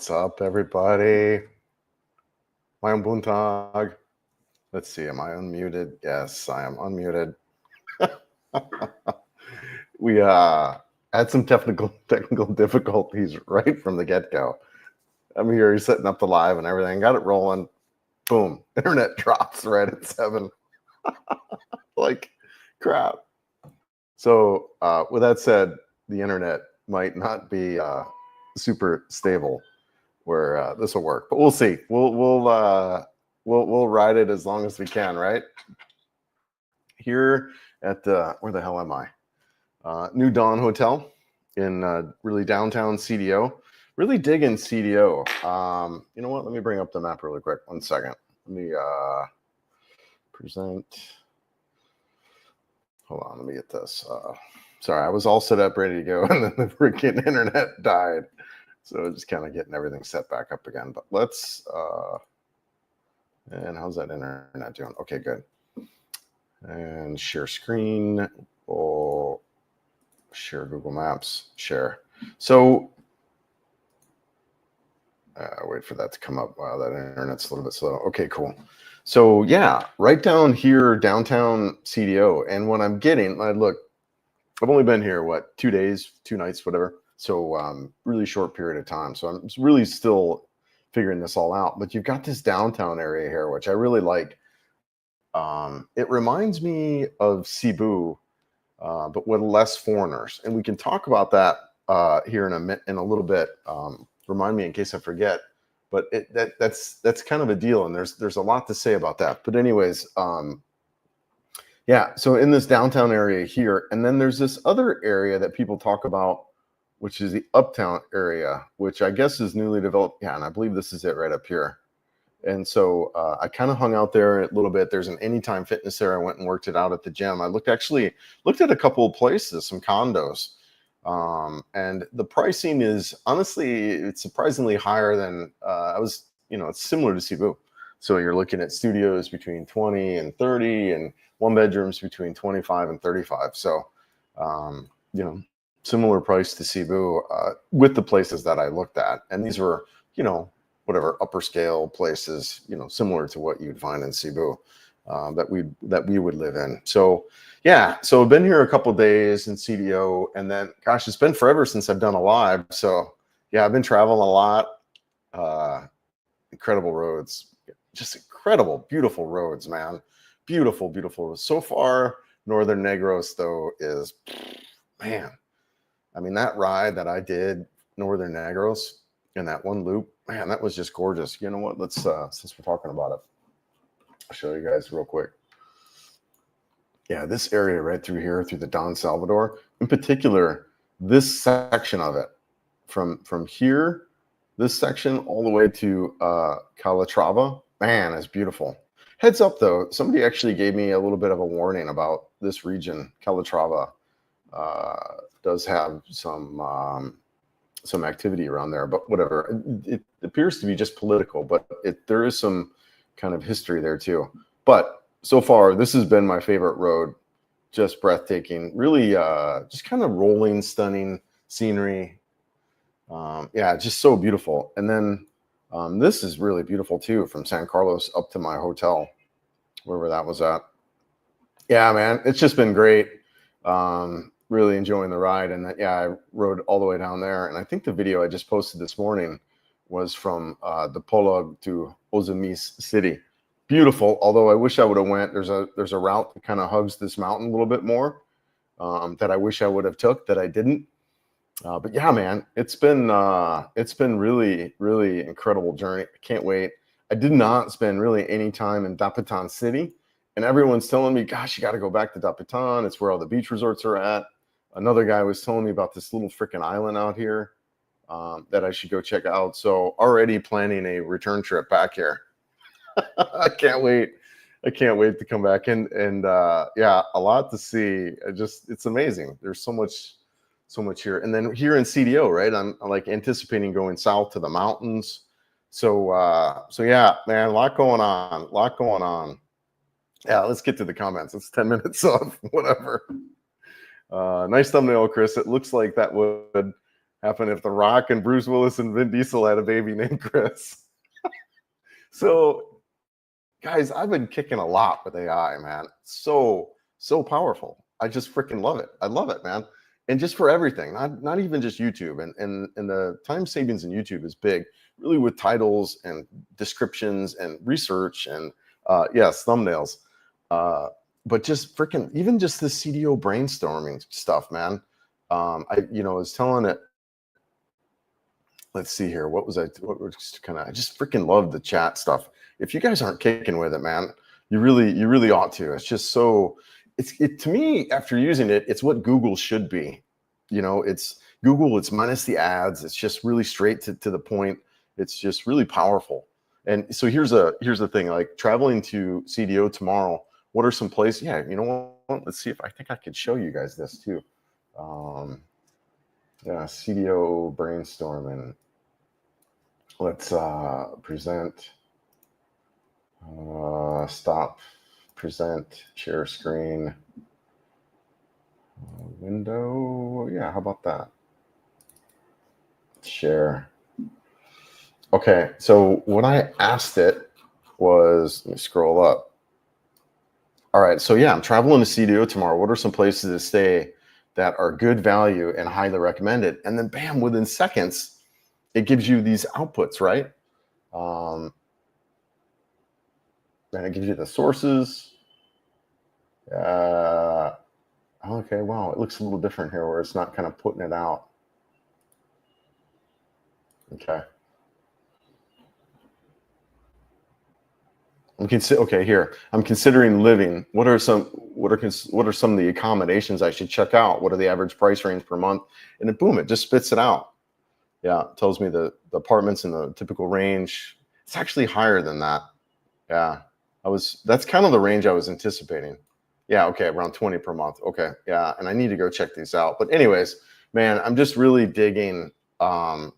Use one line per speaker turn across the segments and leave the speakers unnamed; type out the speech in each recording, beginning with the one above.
What's up, everybody? Mein Buntag. Let's see, am I unmuted? Yes, I am unmuted. We had some technical difficulties right from the get-go. I'm here setting up the live and everything. Got it rolling. Boom. Internet drops right at 7. Like crap. So with that said, the internet might not be super stable where this will work, but we'll see. We'll ride it as long as we can, right? Here at where the hell am I? New Dawn Hotel in really downtown CDO. Really digging CDO. You know what? Let me bring up the map really quick. 1 second. Let me present. Hold on. Let me get this. Sorry, I was all set up, ready to go, and then the freaking internet died. So just kind of getting everything set back up again. But let's, and how's that internet doing? Okay, good. And share screen. We'll share Google Maps. Share. So, wait for that to come up. Wow, that internet's a little bit slow. Okay, cool. So yeah, right down here, downtown CDO. And what I'm getting, look, I've only been here, what, 2 days, 2 nights, whatever. So really short period of time. So I'm really still figuring this all out. But you've got this downtown area here, which I really like. It reminds me of Cebu, but with less foreigners. And we can talk about that here in a little bit. Remind me in case I forget. But that's kind of a deal, and there's a lot to say about that. But anyways, yeah. So in this downtown area here, and then there's this other area that people talk about, which is the uptown area, which I guess is newly developed. Yeah, and I believe this is it right up here. And so I kind of hung out there a little bit. There's an Anytime Fitness there. I went and worked it out at the gym. I looked at a couple of places, some condos. And the pricing is honestly, it's surprisingly higher than I was, it's similar to Cebu. So you're looking at studios between 20 and 30 and 1-bedrooms between 25 and 35. So, similar price to Cebu with the places that I looked at. And these were, whatever upper scale places, similar to what you'd find in Cebu that we would live in. So yeah, so I've been here a couple of days in CDO, and then gosh, it's been forever since I've done a live. So yeah, I've been traveling a lot. Incredible roads, just incredible, beautiful roads, man. Beautiful, beautiful roads. So far, Northern Negros though is, man. I mean, that ride that I did Northern Negros in that one loop, man, that was just gorgeous. You know what? Let's since we're talking about it, I'll show you guys real quick. Yeah, this area right through here, through the Don Salvador, in particular, this section of it, from here, this section all the way to Calatrava, man, is beautiful. Heads up though, somebody actually gave me a little bit of a warning about this region. Calatrava does have some activity around there, but whatever. It appears to be just political, but there is some kind of history there too. But so far, this has been my favorite road. Just breathtaking. Really, just kind of rolling, stunning scenery. Yeah, just so beautiful. And then this is really beautiful too, from San Carlos up to my hotel, wherever that was at. Yeah, man, it's just been great. Really enjoying the ride. And yeah, I rode all the way down there. And I think the video I just posted this morning was from the Polog to Ozamis City. Beautiful, although I wish I would have went. There's a route that kind of hugs this mountain a little bit more that I wish I would have took that I didn't. But yeah, man, it's been really, really incredible journey. I can't wait. I did not spend really any time in Dapitan City, and everyone's telling me, gosh, you got to go back to Dapitan. It's where all the beach resorts are at. Another guy was telling me about this little freaking island out here that I should go check out. So already planning a return trip back here. I can't wait. I can't wait to come back. And yeah, a lot to see. It's amazing. There's so much here. And then here in CDO, right? I'm like anticipating going south to the mountains. So yeah, man, a lot going on. Yeah, let's get to the comments. It's 10 minutes off, whatever. Nice thumbnail, Chris. It looks like that would happen if The Rock and Bruce Willis and Vin Diesel had a baby named Chris. So, guys, I've been kicking a lot with AI, man. So powerful. I just freaking love it. I love it, man. And just for everything, not even just YouTube. And the time savings in YouTube is big, really, with titles and descriptions and research and yes, thumbnails. But just freaking even just the CDO brainstorming stuff, man. I was telling it. Let's see here. What was I? What was kind of? I just freaking love the chat stuff. If you guys aren't kicking with it, man, you really ought to. It's just so. It to me, after using it, it's what Google should be. It's Google. It's minus the ads. It's just really straight to the point. It's just really powerful. And so here's the thing. Like traveling to CDO tomorrow. What are some places? Yeah, you know what? Let's see if I think I could show you guys this too. Yeah, CDO brainstorming. Let's present. Stop. Present. Share screen. Window. Yeah, how about that? Share. Okay, so what I asked it was, let me scroll up. All right, so yeah, I'm traveling to CDO tomorrow. What are some places to stay that are good value and highly recommended? And then bam, within seconds, it gives you these outputs, right? And it gives you the sources. Okay, wow, it looks a little different here where it's not kind of putting it out. Okay. Okay, here. I'm considering living. What are some of the accommodations I should check out? What are the average price range per month? And then boom, it just spits it out. Yeah, it tells me the apartments in the typical range. It's actually higher than that. Yeah. That's kind of the range I was anticipating. Yeah, okay, around 20 per month. Okay. Yeah, and I need to go check these out. But anyways, man, I'm just really digging AI.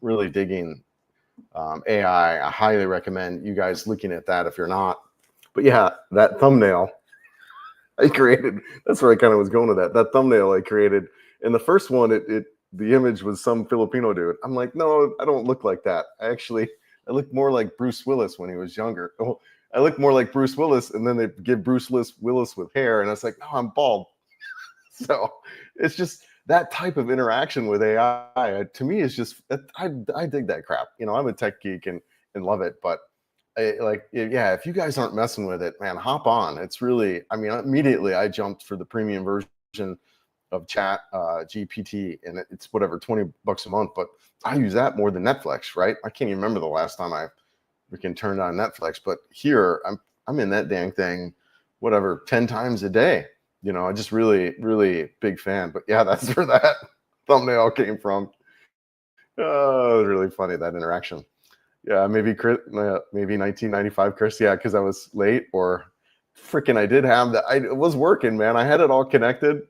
I highly recommend you guys looking at that if you're not. But yeah, that thumbnail I created, that's where I kind of was going with that. That thumbnail I created. And the first one, the image was some Filipino dude. I'm like, no, I don't look like that. I look more like Bruce Willis when he was younger. Oh, I look more like Bruce Willis, and then they give Bruce Willis with hair, and I was like, no, I'm bald. So it's just that type of interaction with AI. To me, is just I dig that crap. I'm a tech geek and love it, but if you guys aren't messing with it, man, hop on. It's really, immediately I jumped for the premium version of Chat GPT, and it's whatever, $20 a month, but I use that more than Netflix, right? I can't even remember the last time we can turn on Netflix, but here I'm in that dang thing, whatever, 10 times a day. I just really big fan. But yeah, that's where that thumbnail came from. Oh, it was really funny, that interaction. Yeah, maybe 1995, Chris. Yeah, because I was late, or freaking I did have that. It was working, man. I had it all connected.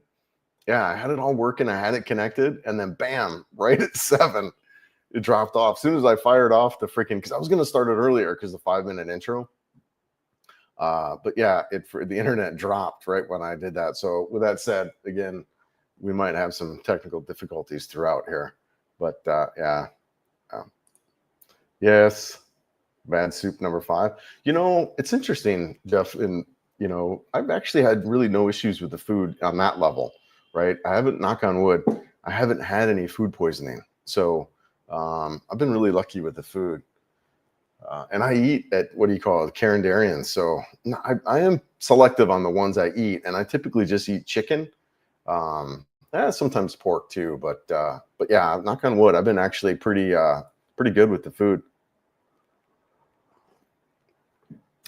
Yeah, I had it all working. I had it connected, and then bam, right at 7, it dropped off. As soon as I fired off the freaking, because I was going to start it earlier because the 5-minute intro. But yeah, the internet dropped right when I did that. So with that said, again, we might have some technical difficulties throughout here. But yeah. Yes. Bad soup number 5. It's interesting, Jeff, and I've actually had really no issues with the food on that level, right? I haven't, knock on wood, I haven't had any food poisoning. So I've been really lucky with the food. And I eat at, what do you call it, Carindarian. So I am selective on the ones I eat, and I typically just eat chicken. Sometimes pork too, but yeah, knock on wood, I've been actually pretty good with the food.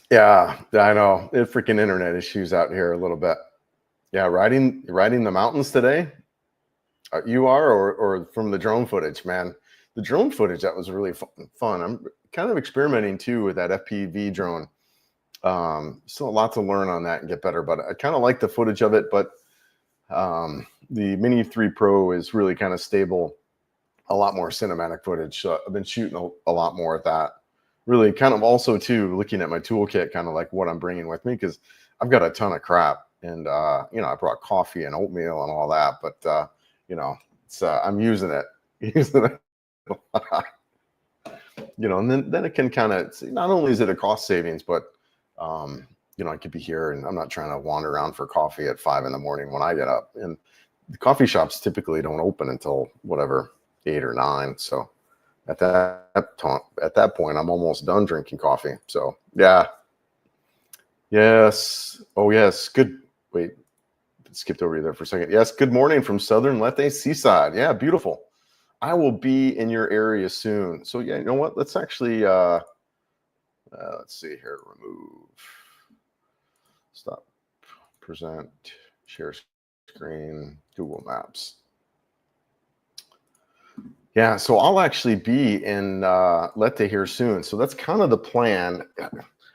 Yeah, I know. It freaking internet issues out here a little bit. Yeah, riding the mountains today. You are, or from the drone footage, man. The drone footage, that was really fun. I'm kind of experimenting too with that FPV drone. Still a lot to learn on that and get better, but I kind of like the footage of it. But the Mini 3 Pro is really kind of stable, a lot more cinematic footage. So I've been shooting a lot more at that. Really kind of also too looking at my toolkit, kind of like what I'm bringing with me, because I've got a ton of crap, and I brought coffee and oatmeal and all that, but it's I'm using it. And then it can kind of, not only is it a cost savings, but I could be here and I'm not trying to wander around for coffee at 5 a.m. when I get up. And the coffee shops typically don't open until whatever 8 or 9. So at that point, I'm almost done drinking coffee. So yeah, yes, oh yes, good. Wait, skipped over you there for a second. Yes, good morning from Southern Leyte Seaside. Yeah, beautiful. I will be in your area soon. So yeah, you know what? Let's actually let's see here. Remove. Stop. Present. Share screen. Google Maps. Yeah, so I'll actually be in Leyte here soon. So that's kind of the plan.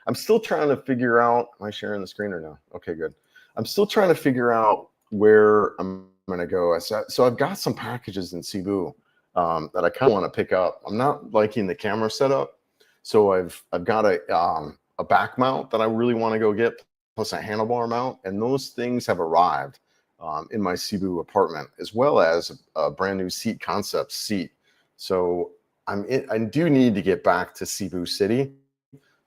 I'm still trying to figure out. Am I sharing the screen or no? Okay, good. I'm still trying to figure out where I'm going to go. So I've got some packages in Cebu that I kind of want to pick up. I'm not liking the camera setup, so I've got a back mount that I really want to go get, plus a handlebar mount, and those things have arrived in my Cebu apartment, as well as a brand new seat concept seat. So I do need to get back to Cebu City.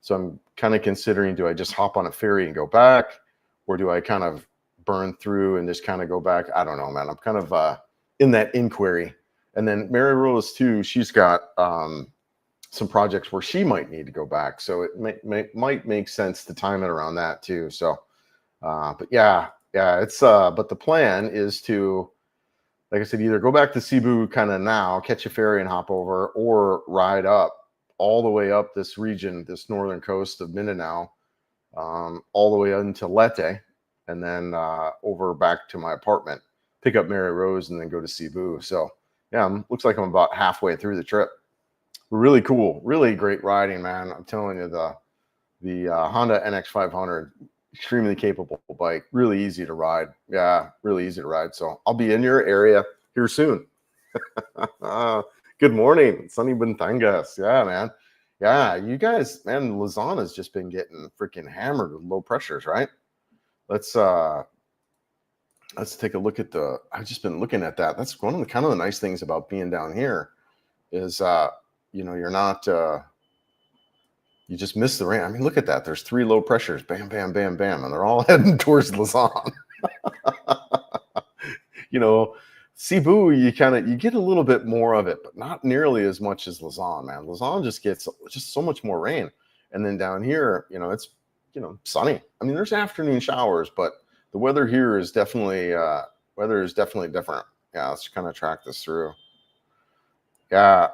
So I'm kind of considering, do I just hop on a ferry and go back, or do I kind of burn through and just kind of go back? I don't know, man. I'm kind of in that inquiry. And then Mary Rose too, she's got some projects where she might need to go back. So it might make sense to time it around that too. So, but yeah, it's, but the plan is to, like I said, either go back to Cebu kind of now, catch a ferry and hop over, or ride up all the way up this region, this northern coast of Mindanao, all the way into Leyte, and then over back to my apartment, pick up Mary Rose, and then go to Cebu. So yeah, looks like I'm about halfway through the trip. Really cool, really great riding, man. I'm telling you, the Honda NX500, extremely capable bike, really easy to ride. Yeah, really easy to ride. So I'll be in your area here soon. Good morning, Sunny Bantangas. Yeah, man. Yeah, you guys, man, Luzon just been getting freaking hammered with low pressures, right? Let's take a look at I've just been looking at that. That's one of the kind of the nice things about being down here is you're not you just miss the rain. I mean, look at that. There's 3 low pressures, bam, bam, bam, bam, and they're all heading towards Luzon. Cebu, you get a little bit more of it, but not nearly as much as Luzon, man. Luzon just gets just so much more rain. And then down here, it's, sunny. I mean, there's afternoon showers, but the weather here is definitely, different. Yeah, let's kind of track this through. Yeah.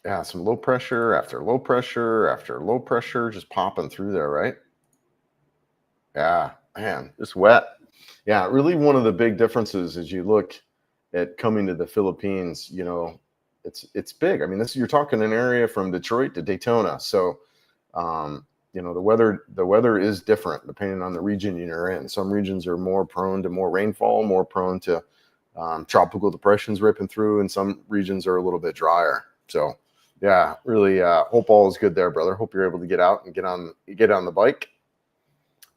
Yeah, some low pressure after low pressure after low pressure, just popping through there, right? Yeah, man, it's wet. Yeah, really one of the big differences as you look at coming to the Philippines, it's big. I mean, you're talking an area from Detroit to Daytona. So, the weather is different depending on the region you're in. Some regions are more prone to more rainfall, more prone to tropical depressions ripping through, and some regions are a little bit drier. So, yeah, really hope all is good there, brother. Hope you're able to get out and get on the bike.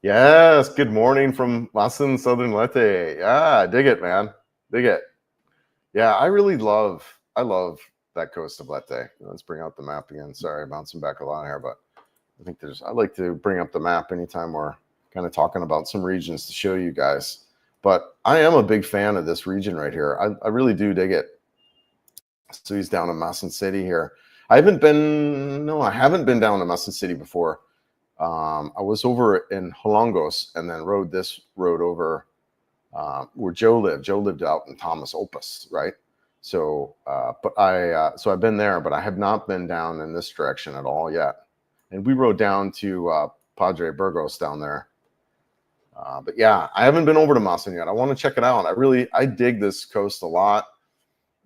Yes, good morning from Masin, Southern Leyte. Yeah, dig it, man. Dig it. Yeah, I love that coast of Leyte. Let's bring out the map again. Sorry, bouncing back a lot here, but I like to bring up the map anytime we're kind of talking about some regions to show you guys. But I am a big fan of this region right here. I really do dig it. So he's down in Masin City here. I haven't been down to Masin City before. I was over in Holongos and then rode this road over where Joe lived. Joe lived out in Thomas Opus, right? So, I've been there, but I have not been down in this direction at all yet. And we rode down to Padre Burgos down there. But yeah, I haven't been over to Masin yet. I want to check it out. I dig this coast a lot.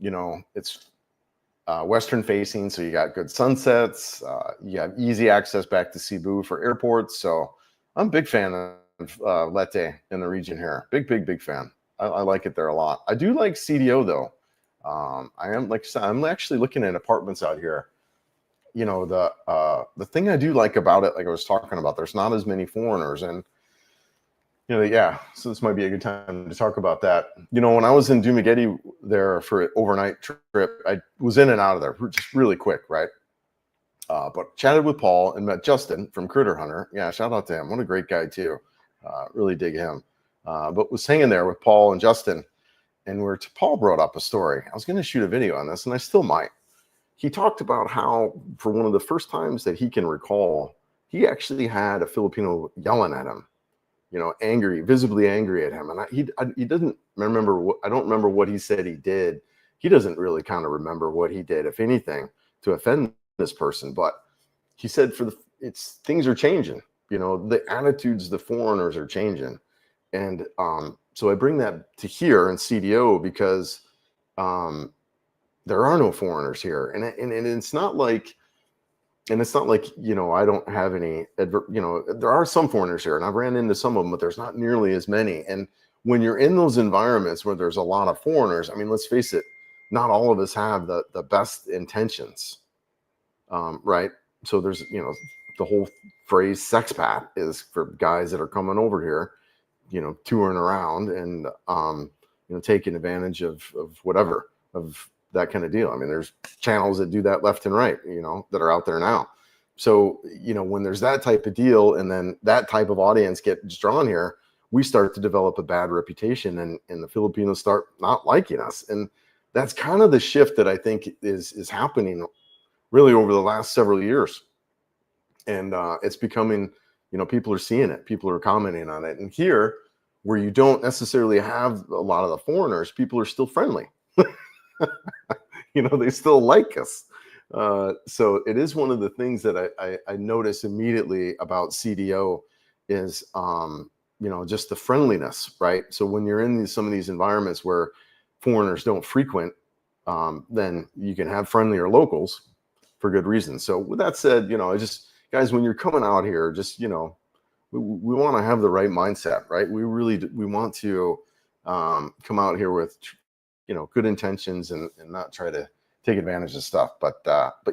It's western facing, so you got good sunsets. You have easy access back to Cebu for airports. So I'm a big fan of Leyte in the region here. Big fan. I like it there a lot. I do like CDO though. I'm actually looking at apartments out here. The thing I do like about it, like I was talking about, there's not as many foreigners, and Yeah. So this might be a good time to talk about that. When I was in Dumaguete there for an overnight trip, I was in and out of there just really quick, right? But chatted with Paul and met Justin from Critter Hunter. Yeah, shout out to him. What a great guy too. Really dig him. But was hanging there with Paul and Justin, and where Paul brought up a story. I was going to shoot a video on this, and I still might. He talked about how, for one of the first times that he can recall, he actually had a Filipino yelling at him, angry, visibly angry at him. And he doesn't remember I don't remember what he said he did. He doesn't really kind of remember what he did, if anything, to offend this person. But he said things are changing. The attitudes, the foreigners are changing. And so I bring that to here in CDO because there are no foreigners here. And it's not like, I don't have any, there are some foreigners here, and I've ran into some of them, but there's not nearly as many. And when you're in those environments where there's a lot of foreigners, I mean, let's face it, not all of us have the best intentions, right? So there's, the whole phrase sexpat is for guys that are coming over here, touring around and, taking advantage of whatever, of that kind of deal. I mean, there's channels that do that left and right, that are out there now. So, when there's that type of deal and then that type of audience gets drawn here, we start to develop a bad reputation, and the Filipinos start not liking us. And that's kind of the shift that I think is happening really over the last several years. And it's becoming, people are seeing it, people are commenting on it. And here, where you don't necessarily have a lot of the foreigners, people are still friendly. They still like us. So it is one of the things that I notice immediately about CDO is, just the friendliness, right? So when you're in some of these environments where foreigners don't frequent, then you can have friendlier locals for good reason. So with that said, guys, when you're coming out here, just, we want to have the right mindset, right? We want to come out here with, good intentions and not try to take advantage of stuff. But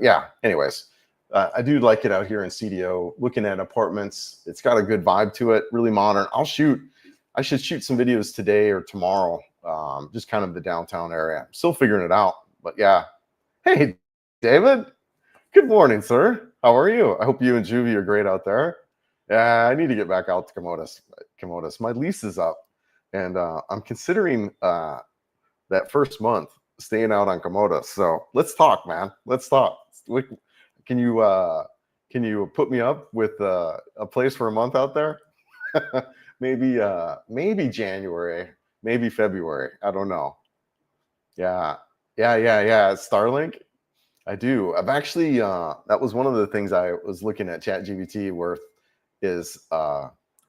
yeah, anyways, I do like it out here in CDO, looking at apartments. It's got a good vibe to it, really modern. I should shoot some videos today or tomorrow, just kind of the downtown area. I'm still figuring it out, but yeah. Hey, David. Good morning, sir. How are you? I hope you and Juvie are great out there. Yeah, I need to get back out to Comodas. My lease is up, and I'm considering that first month staying out on Comodas. So let's talk, man. Let's talk. Can you put me up with a place for a month out there? maybe January, maybe February. I don't know. Yeah. Starlink. I do. I've actually, that was one of the things I was looking at ChatGPT where is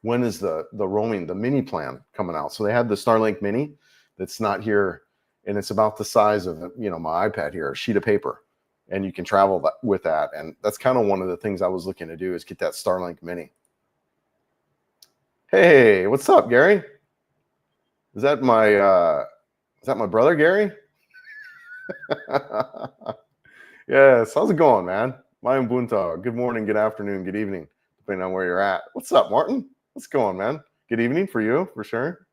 when is the roaming, the mini plan coming out? So they have the Starlink mini that's not here, and it's about the size of, my iPad here, a sheet of paper, and you can travel with that. And that's kind of one of the things I was looking to do is get that Starlink mini. Hey, what's up, Gary? Is that my brother, Gary? Yes, how's it going, man? My Ubuntu. Good morning, good afternoon, good evening, depending on where you're at. What's up, Martin? What's going, man? Good evening for you, for sure.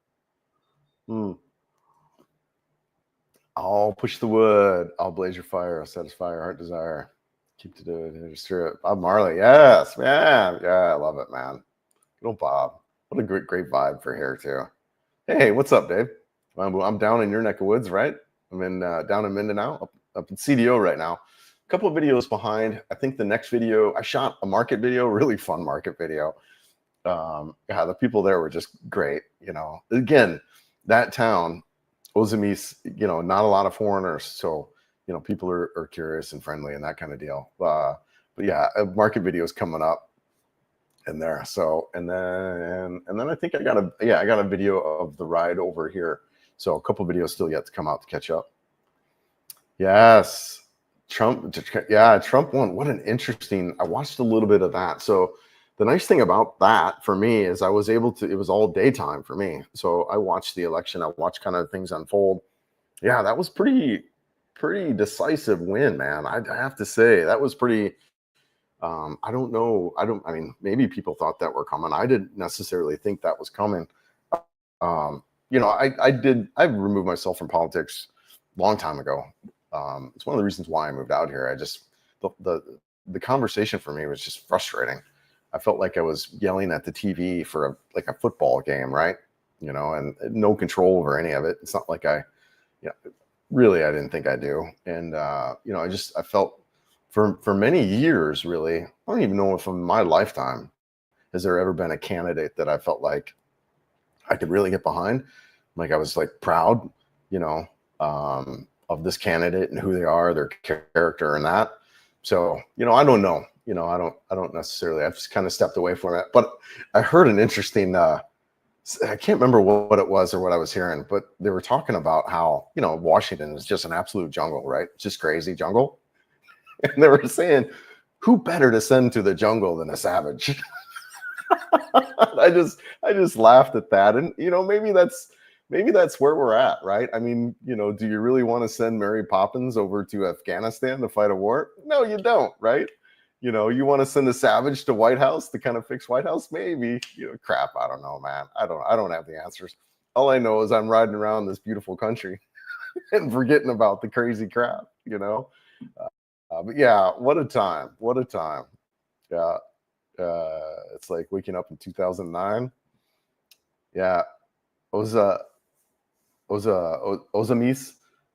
I'll push the wood. I'll blaze your fire. I'll satisfy your heart desire. Keep to do it. Strip. Bob Marley. Yes, man. Yeah, I love it, man. Good old Bob. What a great vibe for here too. Hey, what's up, Dave? I'm down in your neck of woods, right? I'm in down in Mindanao, up in CDO right now. A couple of videos behind. I think the next video, I shot a market video, really fun market video. Yeah, the people there were just great. Again, that town, Ozamis, not a lot of foreigners. So, people are curious and friendly and that kind of deal. But yeah, market videos coming up in there. So, and then I think I got a video of the ride over here. So a couple videos still yet to come out to catch up. Yes. Trump won. What an interesting, I watched a little bit of that. So the nice thing about that for me is I was able to, it was all daytime for me. So I watched the election. I watched kind of things unfold. Yeah, that was pretty decisive win, man. I have to say that was pretty, I don't know. I mean, maybe people thought that were coming. I didn't necessarily think that was coming. I removed myself from politics a long time ago. It's one of the reasons why I moved out here. I just the conversation for me was just frustrating. I felt like I was yelling at the TV for like a football game, right? And no control over any of it. It's not like really, I didn't think I do. And I felt for many years, really, I don't even know if in my lifetime has there ever been a candidate that I felt like I could really get behind. Like I was like proud, of this candidate and who they are, their character and that. So, I don't know, I don't necessarily, I've just kind of stepped away from it, but I heard an interesting, I can't remember what it was or what I was hearing, but they were talking about how, Washington is just an absolute jungle, right? Just crazy jungle. And they were saying, who better to send to the jungle than a savage? I just laughed at that. And, maybe that's where we're at, right? I mean, do you really want to send Mary Poppins over to Afghanistan to fight a war? No, you don't, right? You want to send a savage to White House to kind of fix White House? Maybe. Crap, I don't know, man. I don't have the answers. All I know is I'm riding around this beautiful country and forgetting about the crazy crap, But yeah, what a time. What a time. Yeah. It's like waking up in 2009. Yeah. Ozamis.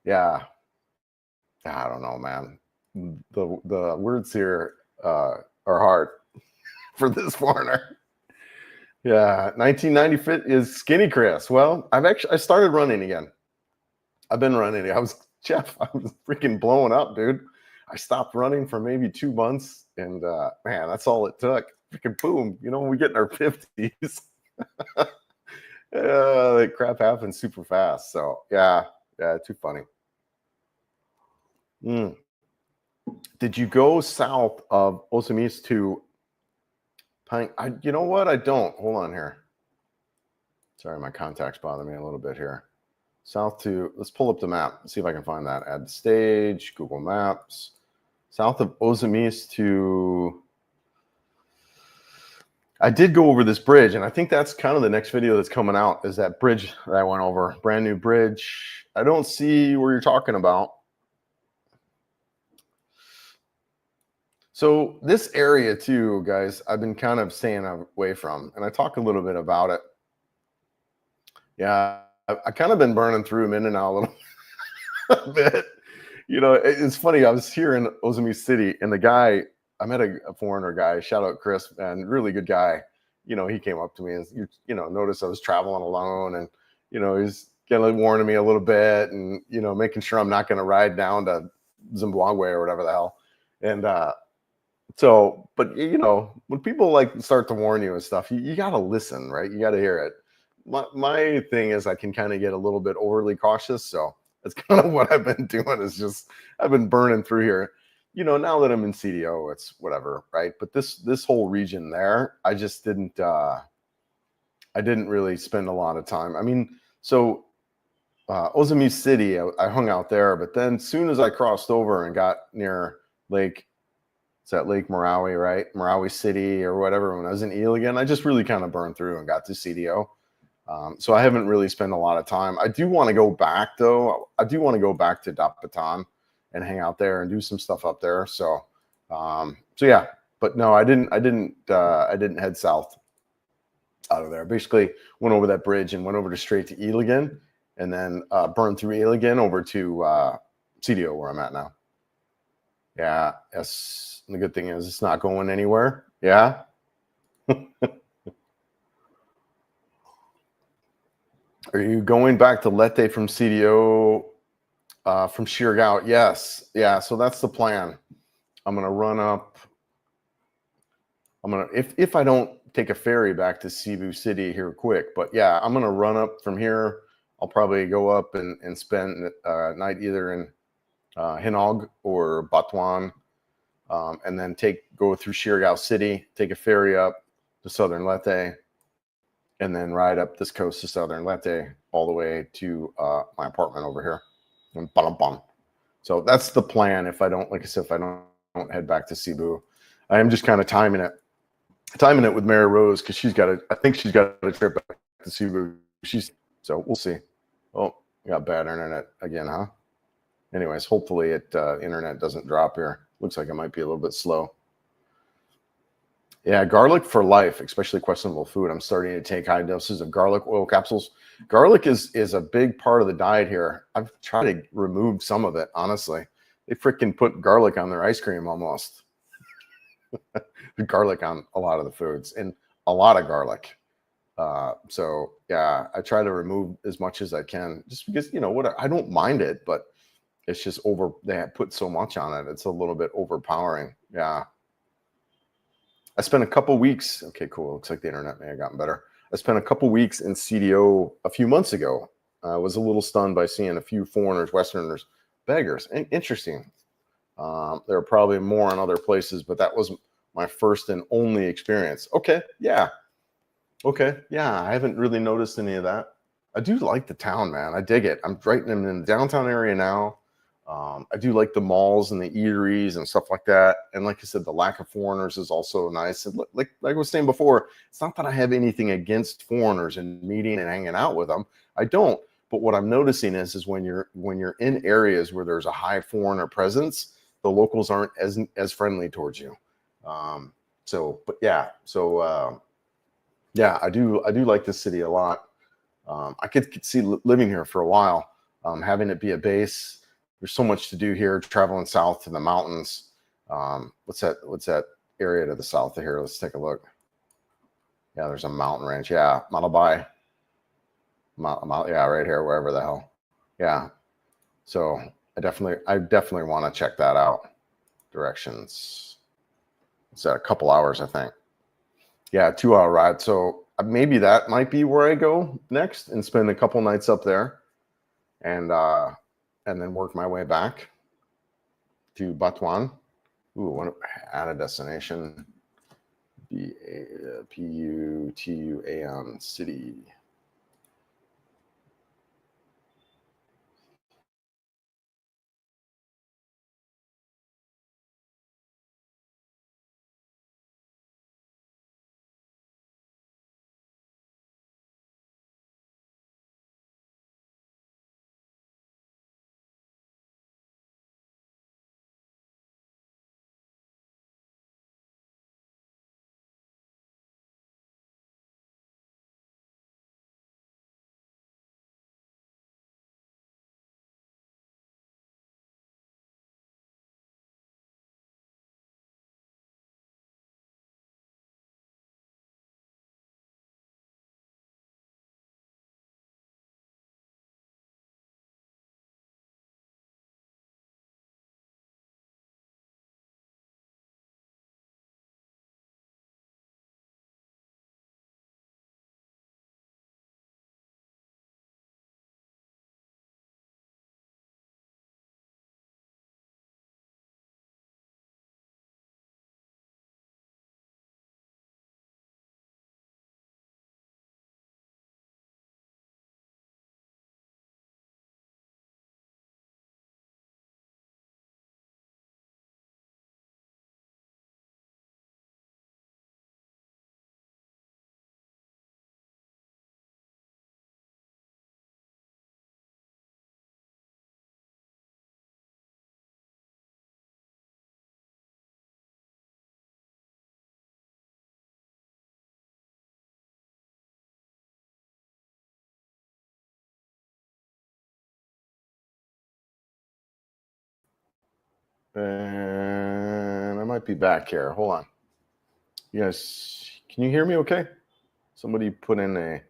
Yeah. I don't know, man. The words here are hard for this foreigner. Yeah. 1990 fit is Skinny Chris. Well, I started running again. I've been running. I was freaking blowing up, dude. I stopped running for maybe 2 months, and man, that's all it took. Freaking boom. When we get in our 50s. That crap happens super fast. So yeah, too funny. Did you go south of Osamis to Pine? You know what? I don't. Hold on here. Sorry, my contacts bother me a little bit here. South to, let's pull up the map. See if I can find that. Add stage, Google Maps. South of Osamis to, I did go over this bridge, and I think that's kind of the next video that's coming out, is that bridge that I went over. Brand new bridge. I don't see where you're talking about. So this area too, guys, I've been kind of staying away from, and I talk a little bit about it. Yeah, I kind of been burning through Mindanao a little bit. It's funny. I was here in Osamis City, and the guy, I met a foreigner guy, shout out Chris, and really good guy. He came up to me and, noticed I was traveling alone, and, he's kind of warning me a little bit and, making sure I'm not going to ride down to Zimbabwe or whatever the hell. And, so, but when people like start to warn you and stuff, you got to listen, right? You got to hear it. My thing is I can kind of get a little bit overly cautious. So that's kind of what I've been doing, is just, I've been burning through here. Now that I'm in CDO, it's whatever, right? But this whole region there, I just didn't really spend a lot of time. I mean, so Osamis City, I hung out there, but then soon as I crossed over and got near Lake Marawi, right? Marawi City or whatever, when I was in Iligan, I just really kind of burned through and got to CDO. So I haven't really spent a lot of time. I do want to go back though. I do want to go back to Dapitan and hang out there and do some stuff up there. So yeah, but no, I didn't head south out of there. Basically went over that bridge and went over straight to Iligan, and then burned through Iligan over to CDO, where I'm at now. Yeah, yes. And the good thing is it's not going anywhere. Yeah. Are you going back to Leyte from CDO from Siargao? Yes. Yeah. So that's the plan. I'm going to run up. If I don't take a ferry back to Cebu City here quick, but yeah, I'm going to run up from here. I'll probably go up and spend a night either in Hinog or Batuan, and then go through Siargao City, take a ferry up to Southern Leyte, and then ride up this coast to Southern Leyte all the way to my apartment over here in Palampam. So that's the plan. If I don't, like I said, if I don't head back to Cebu, I am just kind of timing it with Mary Rose, because I think she's got a trip back to Cebu. She's So we'll see. Oh, got bad internet again, huh? Anyways, hopefully internet doesn't drop here. Looks like it might be a little bit slow. Yeah, garlic for life, especially questionable food. I'm starting to take high doses of garlic oil capsules. Garlic is a big part of the diet here. I've tried to remove some of it, honestly. They freaking put garlic on their ice cream almost. Garlic on a lot of the foods and a lot of garlic. So yeah, I try to remove as much as I can just because, you know, what I don't mind it, but it's just they have put so much on it. It's a little bit overpowering. Yeah. I spent a couple weeks. Okay, cool. Looks like the internet may have gotten better. I spent a couple weeks in CDO a few months ago. I was a little stunned by seeing a few foreigners, Westerners, beggars. Interesting. There are probably more in other places, but that was my first and only experience. Okay, yeah. Okay, yeah. I haven't really noticed any of that. I do like the town, man. I dig it. I'm right in the downtown area now. I do like the malls and the eateries and stuff like that. And like I said, the lack of foreigners is also nice. And like I was saying before, it's not that I have anything against foreigners and meeting and hanging out with them. I don't. But what I'm noticing is when you're in areas where there's a high foreigner presence, the locals aren't as friendly towards you. Yeah, I do like this city a lot. I could see living here for a while, having it be a base. There's so much to do here, traveling south to the mountains. What's that area to the south of here? Let's take a look. Yeah, there's a mountain range. Yeah, Malabai. Yeah, right here, wherever the hell. Yeah. So I definitely want to check that out. Directions. It's a couple hours, I think. Yeah, 2 hour ride. So maybe that might be where I go next and spend a couple nights up there, and then work my way back to Batuan. Ooh, want to add a destination. Putuan city. And I might be back here. Hold on. You guys, can you hear me okay? Somebody put in a...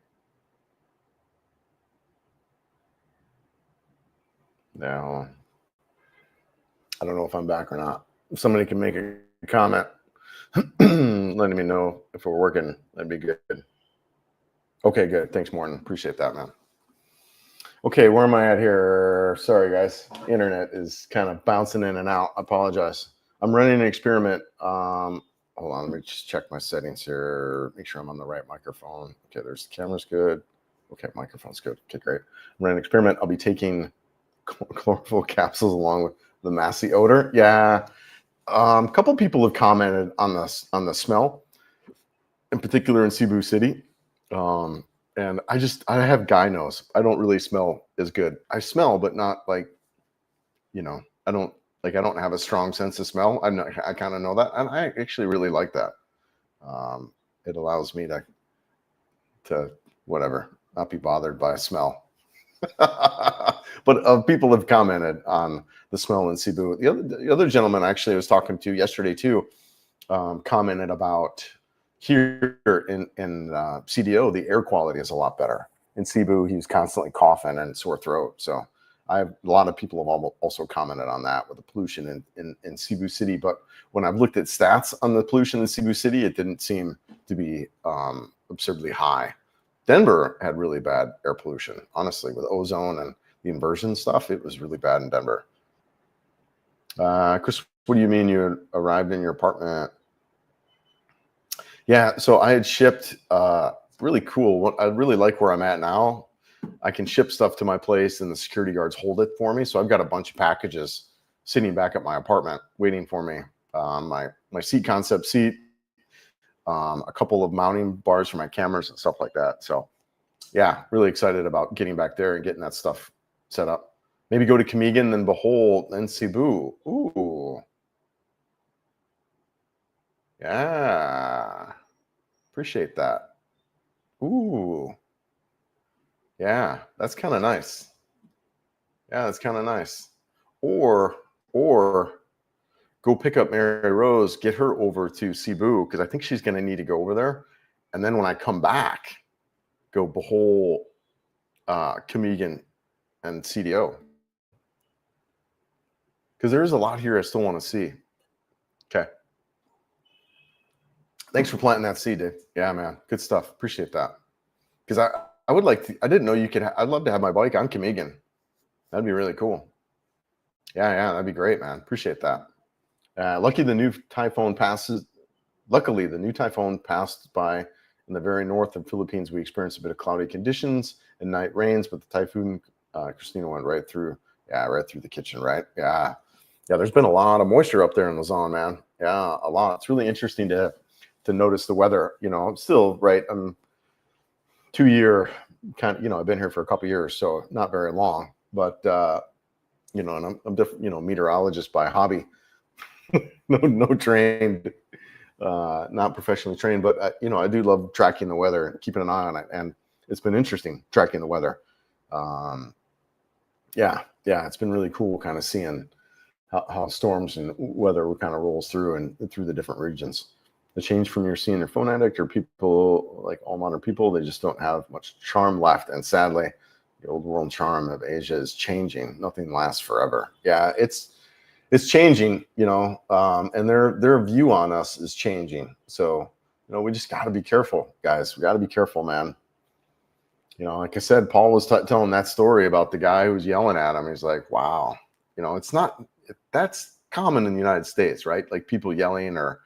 No. I don't know if I'm back or not. If somebody can make a comment letting me know if we're working, that'd be good. Okay, good. Thanks, Morton. Appreciate that, man. Okay, where am I at here? Sorry, guys. Internet is kind of bouncing in and out. I apologize. I'm running an experiment. Hold on, let me just check my settings here. Make sure I'm on the right microphone. Okay, there's the camera's good. Okay, microphone's good. Okay, great. I'm running an experiment. I'll be taking chlorophyll capsules along with the Massey odor. Yeah. A couple people have commented on the smell, in particular in Cebu City. And I have guy nose. I don't really smell as good. I smell, but not like, I don't have a strong sense of smell. I kind of know that, and I actually really like that. It allows me to whatever, not be bothered by a smell. But people have commented on the smell in Cebu. The other gentleman actually I was talking to yesterday too commented about here in CDO, the air quality is a lot better. In Cebu, he's constantly coughing and sore throat. So a lot of people have also commented on that with the pollution in Cebu City. But when I've looked at stats on the pollution in Cebu City, it didn't seem to be absurdly high. Denver had really bad air pollution, honestly, with ozone and the inversion stuff. It was really bad in Denver. Chris, what do you mean you arrived in your apartment? Yeah, so I had shipped really cool. I really like where I'm at now. I can ship stuff to my place and the security guards hold it for me. So I've got a bunch of packages sitting back at my apartment waiting for me. My seat concept seat, a couple of mounting bars for my cameras and stuff like that. So yeah, really excited about getting back there and getting that stuff set up. Maybe go to Kamigan, then Bohol, then Cebu. Ooh. Yeah. Appreciate that. Ooh. Yeah, that's kind of nice. Yeah, that's kind of nice. Or go pick up Mary Rose, get her over to Cebu, because I think she's going to need to go over there. And then when I come back, go Bohol, Kamigan, and CDO. Because there is a lot here I still want to see. Okay. Thanks for planting that seed, Dave. Yeah, man. Good stuff. Appreciate that. Because I would like to, I didn't know you could, I'd love to have my bike on Kamigan. That'd be really cool. Yeah, that'd be great, man. Appreciate that. Luckily, the new typhoon passed by in the very north of Philippines. We experienced a bit of cloudy conditions and night rains, but the typhoon, Christina, went right through the kitchen, right? Yeah, there's been a lot of moisture up there in Luzon, man. Yeah, a lot. It's really interesting to notice the weather. I'm still, right, I'm 2-year kind of, I've been here for a couple years, so not very long, but and I'm different, meteorologist by hobby. no trained, not professionally trained, but I do love tracking the weather and keeping an eye on it, and it's been interesting tracking the weather. It's been really cool kind of seeing how storms and weather kind of rolls through and through the different regions. The change from you're seeing your phone addict or people like all modern people, they just don't have much charm left, and sadly, the old world charm of Asia is changing. Nothing lasts forever. Yeah, it's changing, and their view on us is changing. So, we just got to be careful, guys. We got to be careful, man. Like I said, Paul was telling that story about the guy who was yelling at him. He's like, wow, that's common in the United States, right? Like people yelling or,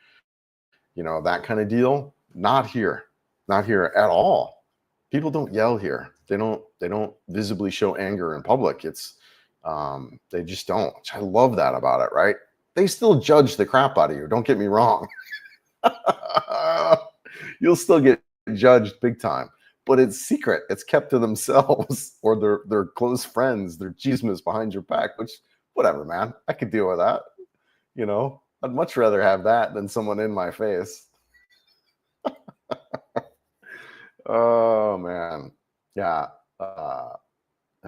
that kind of deal. Not here at all. People don't yell here. They don't visibly show anger in public. It's, they just don't. I love that about it, right? They still judge the crap out of you. Don't get me wrong. You'll still get judged big time, but it's secret. It's kept to themselves or their close friends, their chismes behind your back, which whatever, man. I could deal with that. I'd much rather have that than someone in my face. Oh man. Yeah. I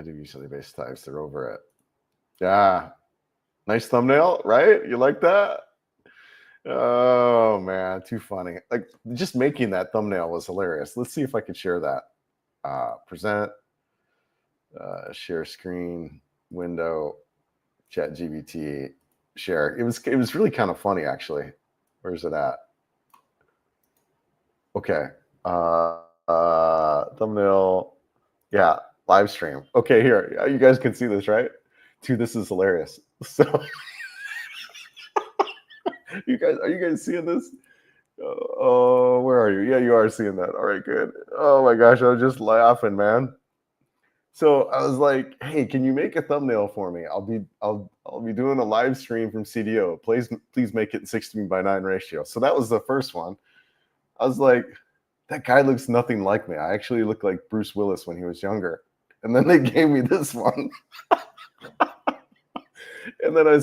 do usually base types. They're over it. Yeah. Nice thumbnail, right? You like that? Oh man, too funny. Like just making that thumbnail was hilarious. Let's see if I can share that. Present, share screen, window, chat GBT, share. It was really kind of funny actually. Where's it at? Okay. Thumbnail. Yeah, live stream. Okay, here. You guys can see this, right? Dude, this is hilarious. So are you guys seeing this? Oh, where are you? Yeah, you are seeing that. All right, good. Oh my gosh, I was just laughing, man. So I was like, "Hey, can you make a thumbnail for me? I'll be doing a live stream from CDO. Please make it 16:9 ratio." So that was the first one. I was like, that guy looks nothing like me. I actually look like Bruce Willis when he was younger. And then they gave me this one. And then I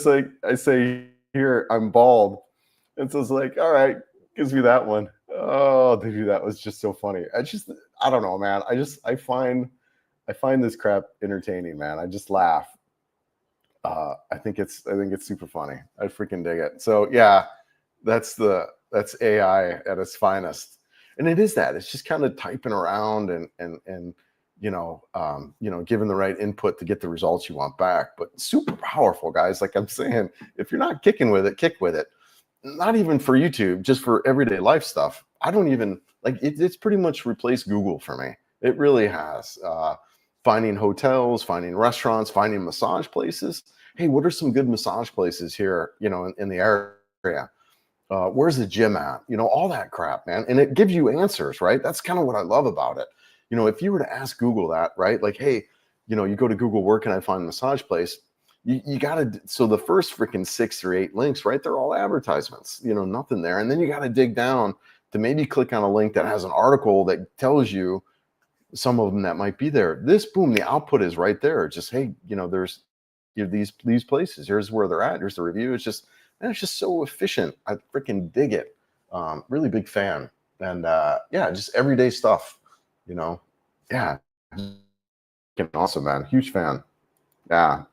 say, here, I'm bald. And so it's like, all right, gives me that one. Oh, dude, that was just so funny. I don't know, man. I find this crap entertaining, man. I just laugh. I think it's super funny. I freaking dig it. So yeah, that's AI at its finest. And it is that. It's just kind of typing around and giving the right input to get the results you want back. But super powerful, guys. Like I'm saying, if you're not kicking with it, kick with it. Not even for YouTube, just for everyday life stuff. I don't even like it, it's pretty much replaced Google for me. It really has. Finding hotels, finding restaurants, finding massage places. Hey, what are some good massage places here, in the area? Where's the gym at? All that crap, man. And it gives you answers, right? That's kind of what I love about it. If you were to ask Google that, right? Like, hey, you go to Google, where can I find a massage place? You got to, so the first freaking 6 or 8 links, right? They're all advertisements, nothing there. And then you got to dig down to maybe click on a link that has an article that tells you some of them that might be there. This, boom, the output is right there. Just, hey, there's these places. Here's where they're at. Here's the review. It's just so efficient. I freaking dig it. Really big fan. And yeah, just everyday stuff. Yeah, awesome, man. Huge fan. Yeah.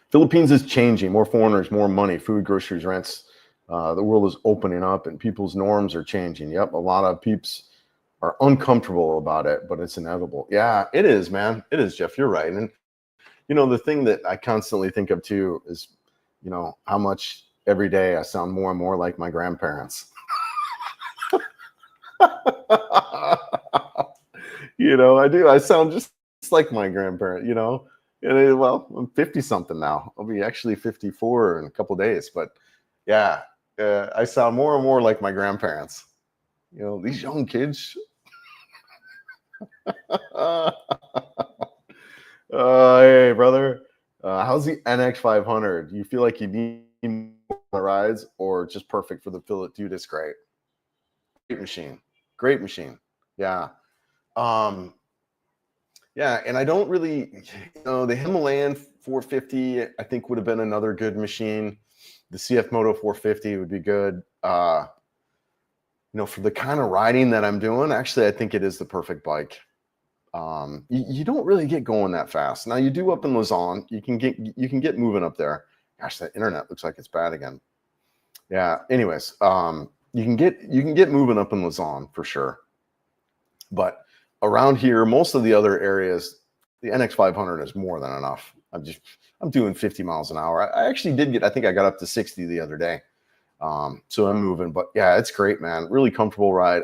Philippines is changing. More foreigners, more money, food, groceries, rents. The world is opening up and people's norms are changing. Yep, a lot of peeps are uncomfortable about it, but it's inevitable. Yeah, it is, man. It is, Jeff. You're right. And, the thing that I constantly think of too is, how much every day I sound more and more like my grandparents. I do. I sound just like my grandparent, well, I'm 50 something now. I'll be actually 54 in a couple of days, but yeah, I sound more and more like my grandparents. These young kids. Hey, brother. How's the NX500? Do you feel like you need more rides or just perfect for the Philip? Dude, it's great. Great machine. Great machine. Yeah. Yeah, and I don't really, the Himalayan 450, I think would have been another good machine. The CF Moto 450 would be good. For the kind of riding that I'm doing, actually, I think it is the perfect bike. You don't really get going that fast. Now you do up in Lausanne. You can get moving up there. Gosh, that internet looks like it's bad again. Yeah. Anyways, you can get moving up in Lausanne for sure. But around here, most of the other areas, the NX500 is more than enough. I'm doing 50 miles an hour. I actually did I think I got up to 60 the other day. So I'm moving, but yeah, it's great, man. Really comfortable ride.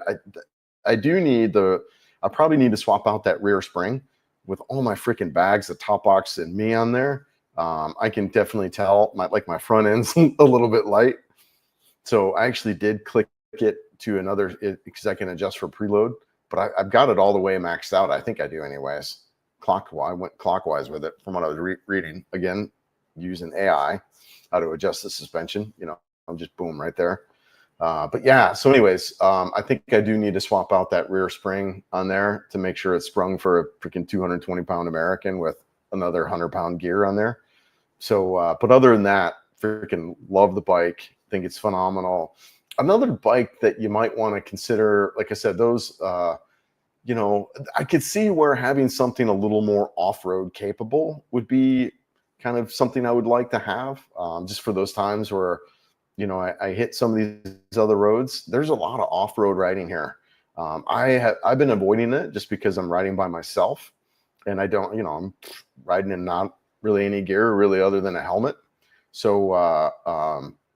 I probably need to swap out that rear spring with all my freaking bags, the top box and me on there. I can definitely tell my front end's a little bit light. So I actually did click it to another, because I can adjust for preload, but I've got it all the way maxed out. I think I do anyways. I went clockwise with it from what I was reading. Again, using AI, how to adjust the suspension, I'm just boom right there. But yeah, so anyways, I think I do need to swap out that rear spring on there to make sure it's sprung for a freaking 220-pound American with another 100-pound gear on there. So, but other than that, freaking love the bike. Think it's phenomenal. Another bike that you might want to consider, like I said, those, I could see where having something a little more off-road capable would be kind of something I would like to have, just for those times where, I hit some of these other roads. There's a lot of off-road riding here. I've been avoiding it just because I'm riding by myself, and I don't, I'm riding in not really any gear really other than a helmet. So,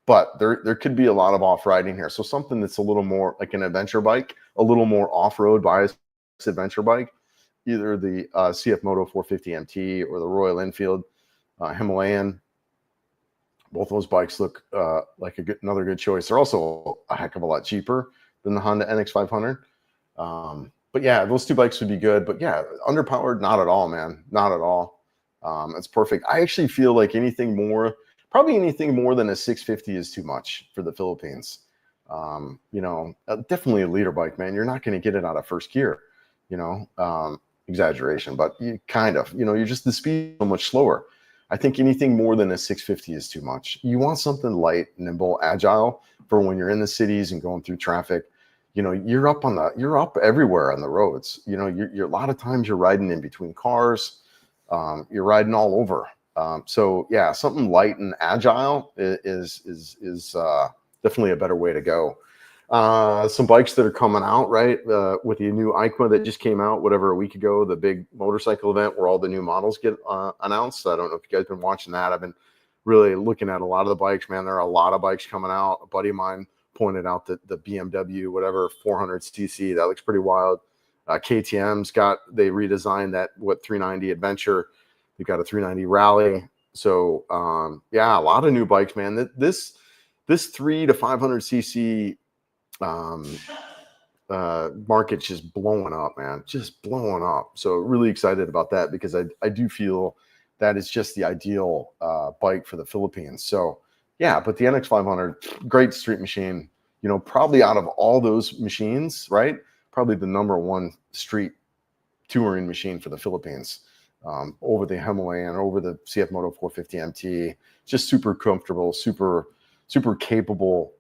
but there could be a lot of off-riding here. So something that's a little more like an adventure bike, a little more off-road biased adventure bike, either the CF Moto 450 MT or the Royal Enfield Himalayan. Both those bikes look like another good choice. They're also a heck of a lot cheaper than the Honda NX500. But yeah, those two bikes would be good. But yeah, underpowered, not at all, man. Not at all. It's perfect. I actually feel like probably anything more than a 650 is too much for the Philippines. Definitely a leader bike, man. You're not going to get it out of first gear, exaggeration, but you're just the speed so much slower. I think anything more than a 650 is too much. You want something light, nimble, agile for when you're in the cities and going through traffic. You're up everywhere on the roads. You're a lot of times you're riding in between cars. You're riding all over. So yeah, something light and agile is definitely a better way to go. Some bikes that are coming out, right? With the new ICMA that just came out, a week ago, the big motorcycle event where all the new models get announced. I don't know if you guys have been watching that. I've been really looking at a lot of the bikes, man. There are a lot of bikes coming out. A buddy of mine pointed out that the BMW, 400cc, that looks pretty wild. KTM's they redesigned that, 390 Adventure. They got a 390 Rally. So, yeah, a lot of new bikes, man. This 3 to 500cc market's just blowing up, man, just blowing up. So really excited about that, because I do feel that is just the ideal bike for the Philippines. So yeah, but the NX500, great street machine, probably out of all those machines, right, probably the number one street touring machine for the Philippines, over the Himalayan, over the CF Moto 450 MT. Just super comfortable, super capable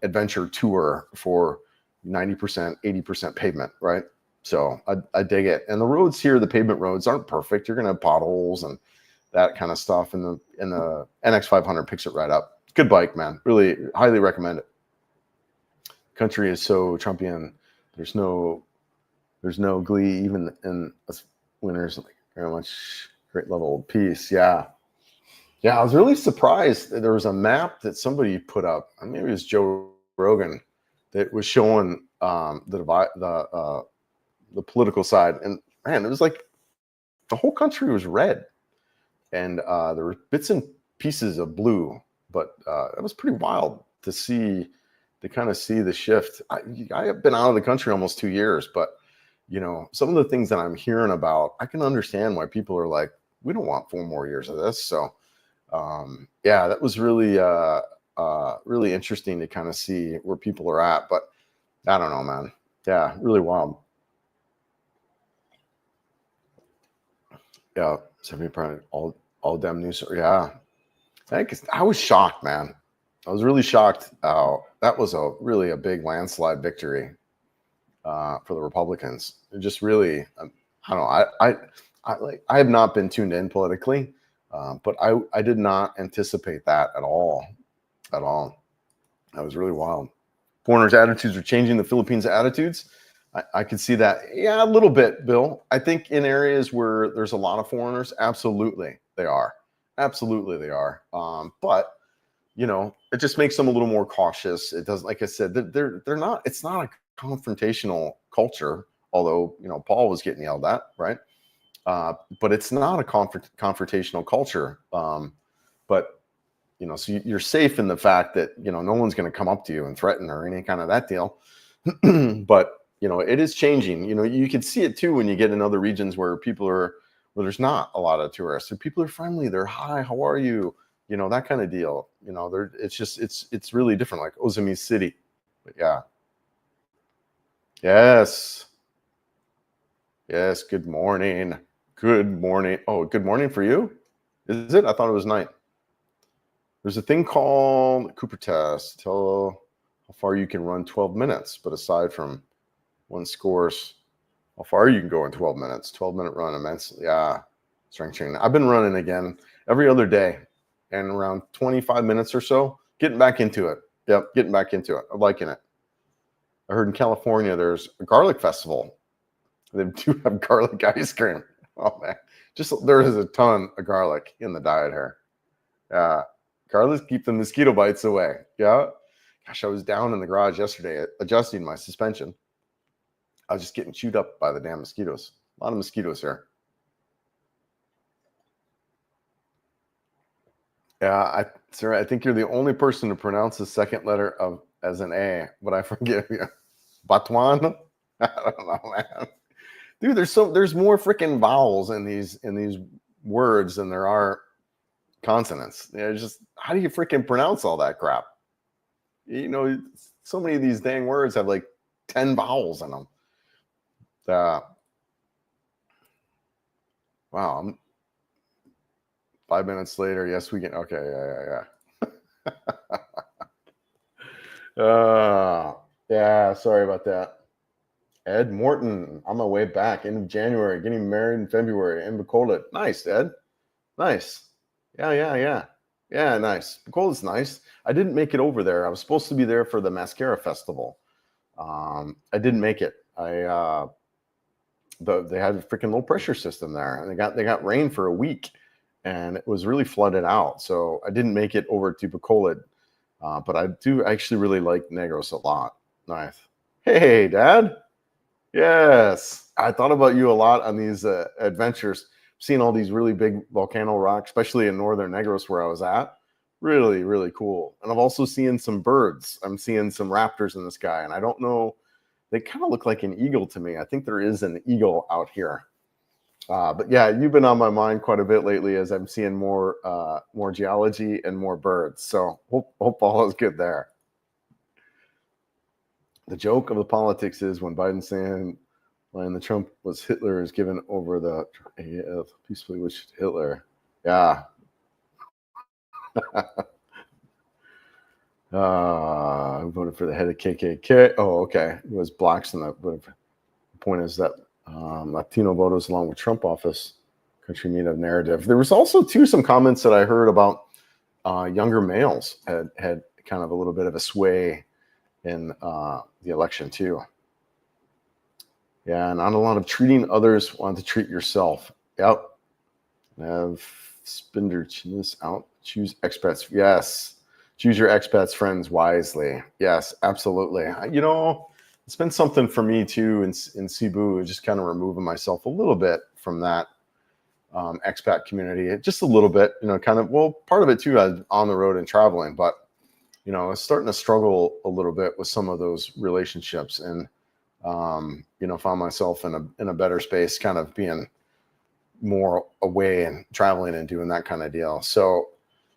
adventure tour for 90%, 80% pavement, right? So I dig it. And the roads here, the pavement roads aren't perfect. You're gonna have potholes and that kind of stuff. And the NX500 picks it right up. Good bike, man. Really highly recommend it. Country is so Trumpian. There's no glee even in us winners. Like very much great level of peace. Yeah. Yeah, I was really surprised that there was a map that somebody put up. Maybe it was Joe Rogan, that was showing the political side, and man, it was like the whole country was red, and there were bits and pieces of blue, but it was pretty wild to kind of see the shift. I have been out of the country almost 2 years, but some of the things that I'm hearing about, I can understand why people are like, we don't want 4 more years of this. So yeah, that was really really interesting to kind of see where people are at. But I don't know, man. Yeah, really wild. Yeah, 70% all damn news. Yeah, I was shocked, man. I was really shocked. That was really a big landslide victory for the Republicans. It just really, I don't know. I have not been tuned in politically, but I did not anticipate that at all. At all. That was really wild. Foreigners' attitudes are changing the Philippines' attitudes. I could see that. Yeah, a little bit, Bill. I think in areas where there's a lot of foreigners, absolutely they are. Absolutely they are. But it just makes them a little more cautious. It doesn't, like I said, they're not. It's not a confrontational culture. Although Paul was getting yelled at, right? But it's not a confrontational culture. But so you're safe in the fact that no one's going to come up to you and threaten or any kind of that deal. But it is changing. You can see it too when you get in other regions where there's not a lot of tourists. So people are friendly. They're, hi, how are you? That kind of deal. It's really different. Like Ozumi City. But yeah. Yes. Good morning. Good morning. Oh, good morning for you. Is it? I thought it was night. There's a thing called Cooper test. Tell how far you can run 12 minutes, but aside from one scores, how far you can go in 12 minutes. 12-minute run immensely. Yeah, strength training. I've been running again every other day, and around 25 minutes or so, getting back into it. Yep, getting back into it. I'm liking it. I heard in California there's a garlic festival. They do have garlic ice cream. Oh man, there is a ton of garlic in the diet here. Yeah. Garlic keep the mosquito bites away. Yeah. Gosh, I was down in the garage yesterday adjusting my suspension. I was just getting chewed up by the damn mosquitoes. A lot of mosquitoes here. Yeah, sir, I think you're the only person to pronounce the second letter as an A, but I forgive you. Batuan? I don't know, man. Dude, there's more freaking vowels in these words than there are consonants. Just how do you freaking pronounce all that crap? You know, so many of these dang words have like 10 vowels in them. Wow, I'm 5 minutes later. Yes, we can. Okay, yeah. Yeah, sorry about that. Ed Morton, on my way back, end of January, getting married in February, in Bacolod. Nice, Ed. Nice. Yeah. Yeah, nice. Bacolad's nice. I didn't make it over there. I was supposed to be there for the Mascara Festival. I didn't make it. They had a freaking low pressure system there, and they got rain for a week, and it was really flooded out. So I didn't make it over to Bacolod, but I do actually really like Negros a lot. Nice. Hey, Dad. Yes, I thought about you a lot on these adventures. Seeing all these really big volcano rocks, especially in northern Negros where I was at. Really, really cool. And I've also seen some birds. I'm seeing some raptors in the sky, and I don't know. They kind of look like an eagle to me. I think there is an eagle out here. But yeah, you've been on my mind quite a bit lately as I'm seeing more geology and more birds. So hope all is good there. The joke of the politics is when Biden's saying the Trump was Hitler is given over the peacefully wished Hitler. Yeah. I voted for the head of KKK. Oh, okay. It was blacks in that. But the point is that Latino voters, along with Trump office, country media narrative. There was also too some comments that I heard about younger males had kind of a little bit of a sway in the election too. Yeah, not a lot of treating others, want to treat yourself. Yep. Have Spinder this out. Choose expats. Yes. Choose your expats friends wisely. Yes, absolutely. You know, it's been something for me too in Cebu, just kind of removing myself a little bit from that expat community, just a little bit, you know, kind of, well, part of it too, on the road and traveling, but, you know, I was starting to struggle a little bit with some of those relationships, and, you know, found myself in a better space, kind of being more away and traveling and doing that kind of deal. So,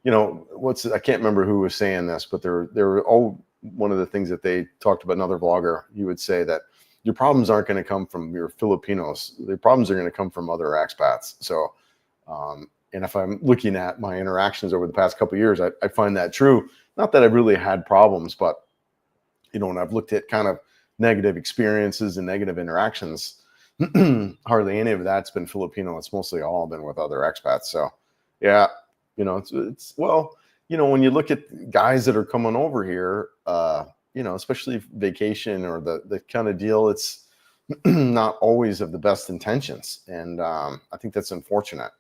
you know, I can't remember who was saying this, but there were one of the things that they talked about, another vlogger, you would say that your problems aren't going to come from your Filipinos. The problems are going to come from other expats. So, and if I'm looking at my interactions over the past couple of years, I find that true. Not that I've really had problems, but, you know, when I've looked at kind of negative experiences and negative interactions, hardly any of that's been Filipino. It's mostly all been with other expats. So, yeah, you know, it's well, you know, when you look at guys that are coming over here, you know, especially vacation or the kind of deal, it's not always of the best intentions, and I think that's unfortunate.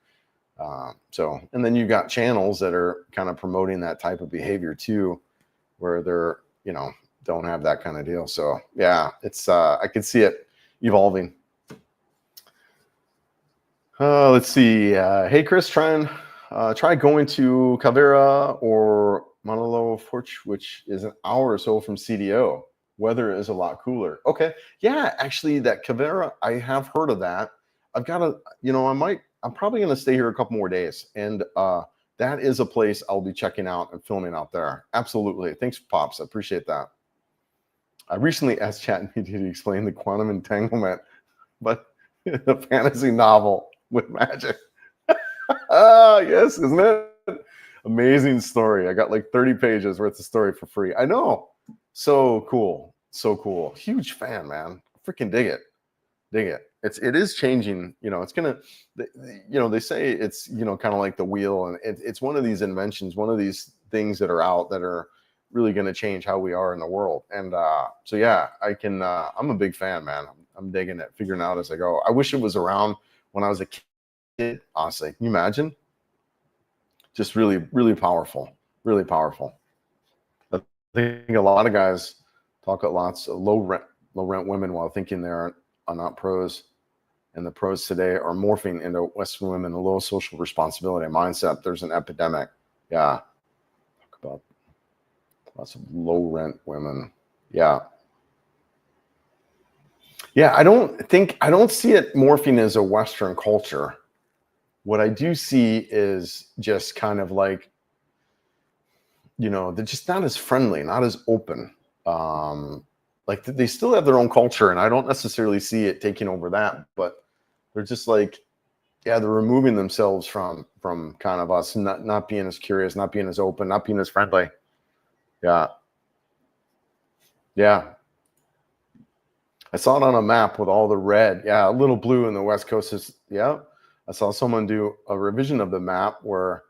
So, and then you've got channels that are kind of promoting that type of behavior too, where they're, you know, don't have that kind of deal. So, yeah, it's I could see it evolving. Let's see. Hey, Chris, try going to Caveira or Manalo Forge, which is an hour or so from CDO. Weather is a lot cooler. Okay. Yeah, actually, that Caveira, I have heard of that. I've got to, you know, I'm probably going to stay here a couple more days. And that is a place I'll be checking out and filming out there. Absolutely. Thanks, Pops. I appreciate that. I recently asked ChatGPT to explain the quantum entanglement, but a fantasy novel with magic. Yes, isn't it? Amazing story. I got like 30 pages worth of story for free. I know. So cool. So cool. Huge fan, man. Freaking dig it. Dig it. It is changing, you know, it's gonna, you know, they say it's, you know, kind of like the wheel, and it's one of these inventions, one of these things that are out that are really going to change how we are in the world. And so yeah, I'm a big fan, man. I'm digging it, figuring out as I go. I wish it was around when I was a kid, honestly. Can you imagine? Just really, really powerful, really powerful. I think a lot of guys talk at lots of low rent women while thinking are not pros. And the pros today are morphing into Western women, a low social responsibility mindset. There's an epidemic. Yeah. Talk about lots of low rent women. Yeah. Yeah. I don't see it morphing as a Western culture. What I do see is just kind of like they're just not as friendly, not as open. Like they still have their own culture, and I don't necessarily see it taking over that, but they're just like, yeah, they're removing themselves from kind of us, not being as curious, not being as open, not being as friendly. Yeah. Yeah. I saw it on a map with all the red. Yeah, a little blue in the West Coast is, yeah. I saw someone do a revision of the map where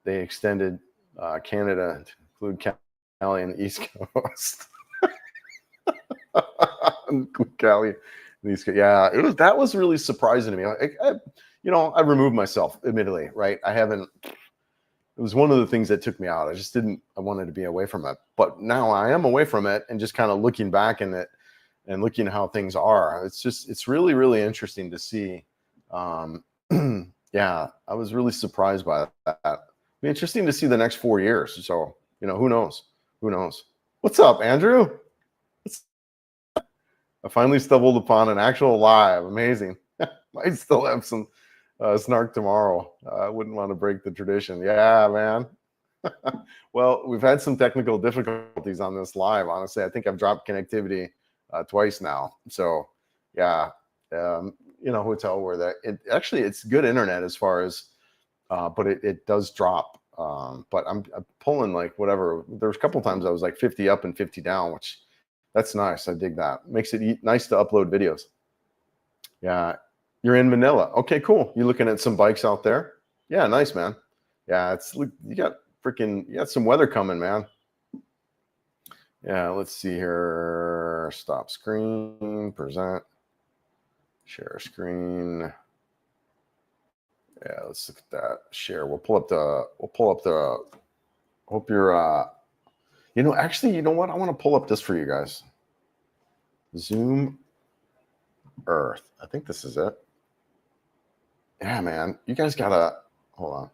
they extended Canada to include Cali and the East Coast. Include Cali and the East Coast. Yeah, that was really surprising to me. I removed myself, admittedly, right? It was one of the things that took me out. I wanted to be away from it. But now I am away from it and just kind of looking back in it and looking at how things are. It's really, really interesting to see. Yeah, I was really surprised by that. It'll be interesting to see the next 4 years. So, who knows? Who knows? What's up, Andrew? I finally stumbled upon an actual live. Amazing. Might still have some snark tomorrow. I wouldn't want to break the tradition. Yeah, man. Well, we've had some technical difficulties on this live. Honestly, I think I've dropped connectivity twice now. So, yeah, hotel where it's good internet as far as, but it does drop. But I'm pulling like whatever. There's a couple times I was like 50 up and 50 down, which that's nice. I dig that. Makes it nice to upload videos. Yeah. You're in Manila. Okay, cool. You looking at some bikes out there? Yeah, nice, man. Yeah, you got some weather coming, man. Yeah, let's see here. Stop screen, present, share screen. Yeah, let's look at that. Share. We'll pull up the hope you're actually, you know what? I want to pull up this for you guys. Zoom Earth. I think this is it. Yeah, man. You guys gotta hold on.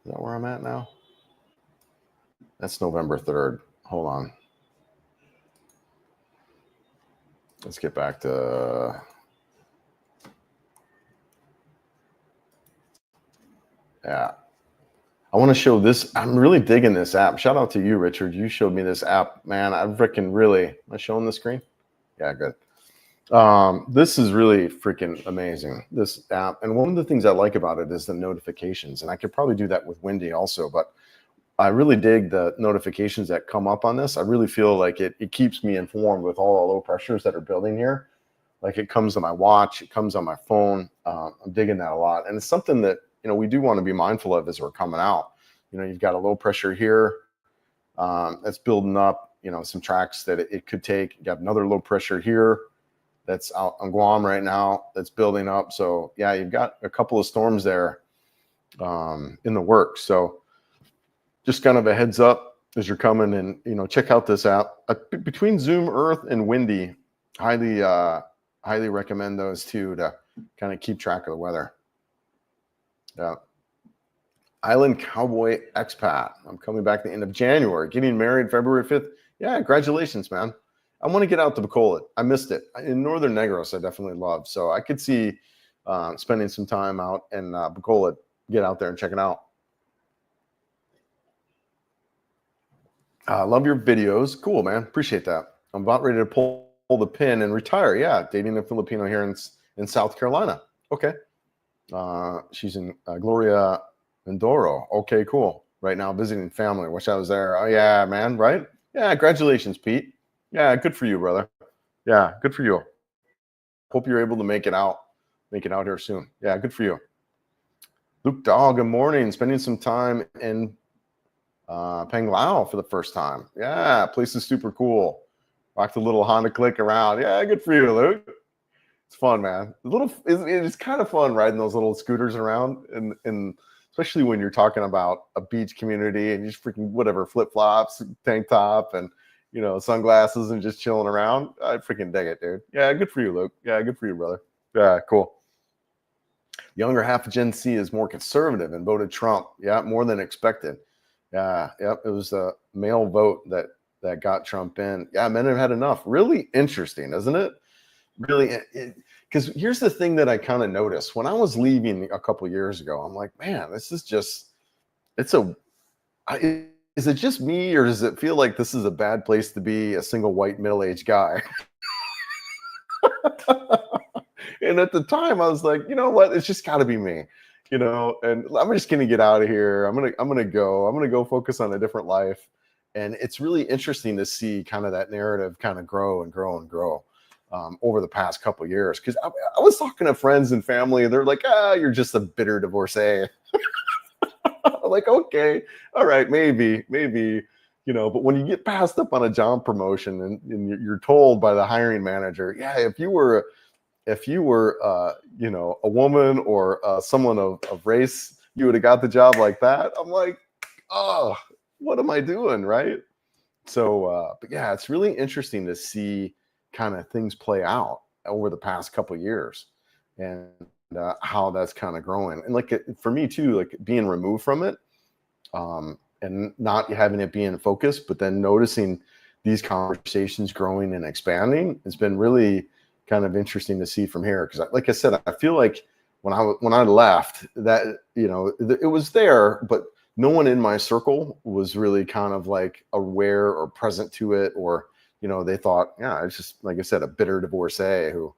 Is that where I'm at now? That's November 3rd. Hold on. Let's get back to yeah. I want to show this. I'm really digging this app. Shout out to you, Richard. You showed me this app, man. I freaking really. Am I showing the screen? Yeah, good. This is really freaking amazing, this app. And one of the things I like about it is the notifications. And I could probably do that with Windy also, but I really dig the notifications that come up on this. I really feel like it keeps me informed with all the low pressures that are building here. Like it comes on my watch, it comes on my phone. I'm digging that a lot. And it's something that, we do want to be mindful of as we're coming out. You've got a low pressure here that's building up, some tracks that it could take. You got another low pressure here that's out on Guam right now that's building up. So yeah, you've got a couple of storms there in the works. So just kind of a heads up as you're coming and, check out this app. Between Zoom Earth and Windy, highly recommend those two to kind of keep track of the weather. Yeah. Island Cowboy Expat. I'm coming back the end of January, getting married February 5th. Yeah, congratulations, man. I want to get out to Bacolod. I missed it. In Northern Negros, I definitely love. So I could see spending some time out in Bacolod. Get out there and check it out. Love your videos. Cool, man. Appreciate that. I'm about ready to pull the pin and retire. Yeah, dating a Filipino here in South Carolina. Okay. She's in Gloria Mindoro. Okay, cool. Right now visiting family. Wish I was there. Oh, yeah, man. Right? Yeah, congratulations, Pete. Yeah, good for you, brother. Yeah, good for you. Hope you're able to make it out here soon. Yeah, good for you. Luke Dahl, good morning. Spending some time in Panglao for the first time. Yeah, place is super cool. Rocked a little Honda Click around. Yeah, good for you, Luke. It's fun, man. It's kind of fun riding those little scooters around, and especially when you're talking about a beach community and you just freaking whatever, flip-flops, tank top, and sunglasses and just chilling around. I freaking dig it, dude. Yeah, good for you, Luke. Yeah, good for you, brother. Yeah, cool. Younger half of Gen Z is more conservative and voted Trump. Yeah, more than expected. Yeah, yep. It was a male vote that got Trump in. Yeah, men have had enough. Really interesting, isn't it? Really, because here's the thing that I kind of noticed when I was leaving a couple years ago. I'm like, man, this is just it's a, is it just me, or does it feel like this is a bad place to be a single white middle-aged guy? And at the time, I was like, you know what? It's just got to be me, And I'm just gonna get out of here. I'm gonna go focus on a different life. And it's really interesting to see kind of that narrative kind of grow and grow and grow over the past couple of years. Because I was talking to friends and family, and they're like, you're just a bitter divorcee. I'm like, okay, all right, maybe. But when you get passed up on a job promotion and you're told by the hiring manager, yeah, if you were a woman or someone of race, you would have got the job like that. I'm like, oh, what am I doing, right? So but yeah, it's really interesting to see kind of things play out over the past couple of years, and how that's kind of growing. And like for me too, like being removed from it, and not having it be in focus, but then noticing these conversations growing and expanding has been really kind of interesting to see from here. Because, like I said, I feel like when I left, that it was there, but no one in my circle was really kind of like aware or present to it, or they thought, yeah, it's just, like I said, a bitter divorcee who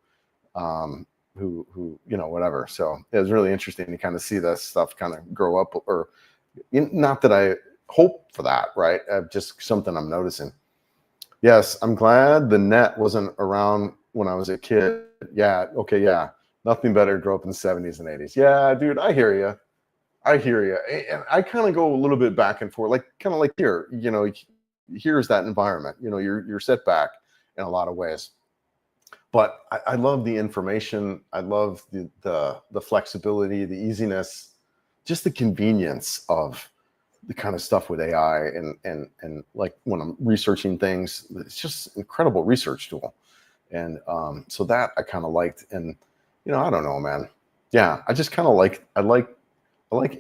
whatever. So it was really interesting to kind of see that stuff kind of grow up, or not that I hope for that, right? Just something I'm noticing. Yes, I'm glad the net wasn't around when I was a kid. Yeah, okay, yeah. Nothing better to grow up in the 70s and 80s. Yeah, dude, I hear you. I hear you. And I kind of go a little bit back and forth, like kind of like here, here's that environment. You're set back in a lot of ways. But I love the information. I love the flexibility, the easiness, just the convenience of the kind of stuff with AI, and like when I'm researching things, it's just incredible research tool. And so that I kind of liked. And I don't know, man. Yeah, I just kind of I like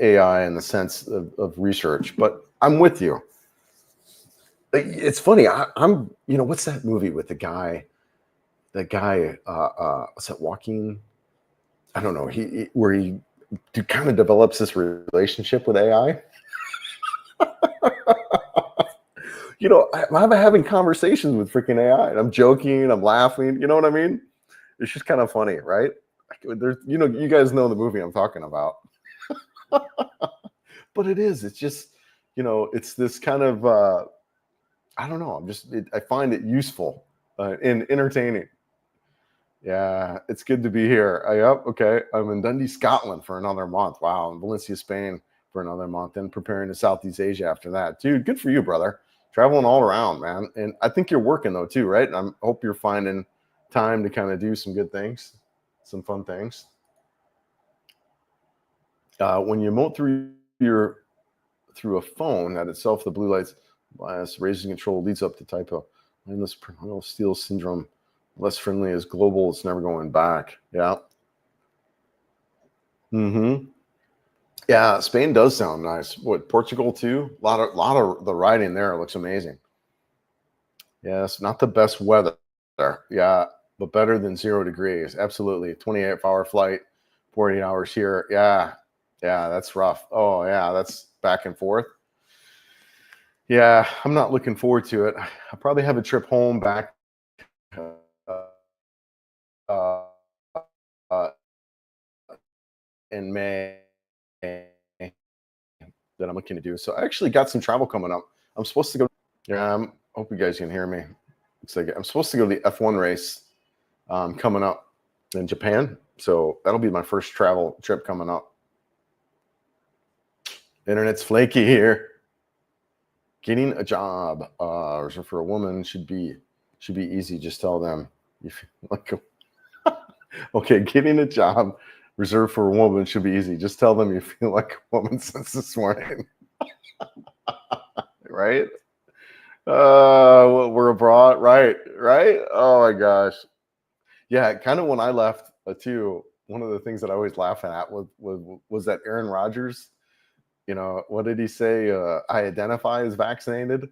AI in the sense of research, but I'm with you. It's funny. I'm what's that movie with the guy? That guy, what's that? Walking. I don't know. Where he kind of develops this relationship with AI. I'm having conversations with freaking AI, and I'm joking, I'm laughing. You know what I mean? It's just kind of funny, right? There's, you guys know the movie I'm talking about. But it is. It's just, it's this kind of, I don't know. I find it useful and entertaining. Yeah, it's good to be here. Yep, okay. I'm in Dundee, Scotland for another month. Wow, in Valencia, Spain for another month, then preparing to Southeast Asia after that. Dude, good for you, brother. Traveling all around, man. And I think you're working though too, right? I hope you're finding time to kind of do some good things, some fun things. When you emote through a phone, that itself, the blue lights bias, raising control leads up to typo. Mindless primordial steel syndrome. Less friendly as global. It's never going back. Yeah. Mm-hmm. Yeah, Spain does sound nice. What, Portugal too? A lot of the riding there looks amazing. Yes, not the best weather. Yeah, but better than 0 degrees. Absolutely. 28-hour flight, 48 hours here. Yeah. Yeah, that's rough. Oh, yeah, that's back and forth. Yeah, I'm not looking forward to it. I'll probably have a trip home back uh, uh, in May that I'm looking to do. So I actually got some travel coming up. I'm supposed to go. Yeah, I hope you guys can hear me. It's like I'm supposed to go to the F1 race coming up in Japan. So that'll be my first travel trip coming up. Internet's flaky here. Getting a job for a woman should be easy. Just tell them you feel like okay, getting a job reserved for a woman should be easy. Just tell them you feel like a woman since this morning. Right? Well, we're abroad. Right. Oh my gosh. Yeah, kind of when I left too, one of the things that I always laugh at was that Aaron Rodgers, what did he say? I identify as vaccinated.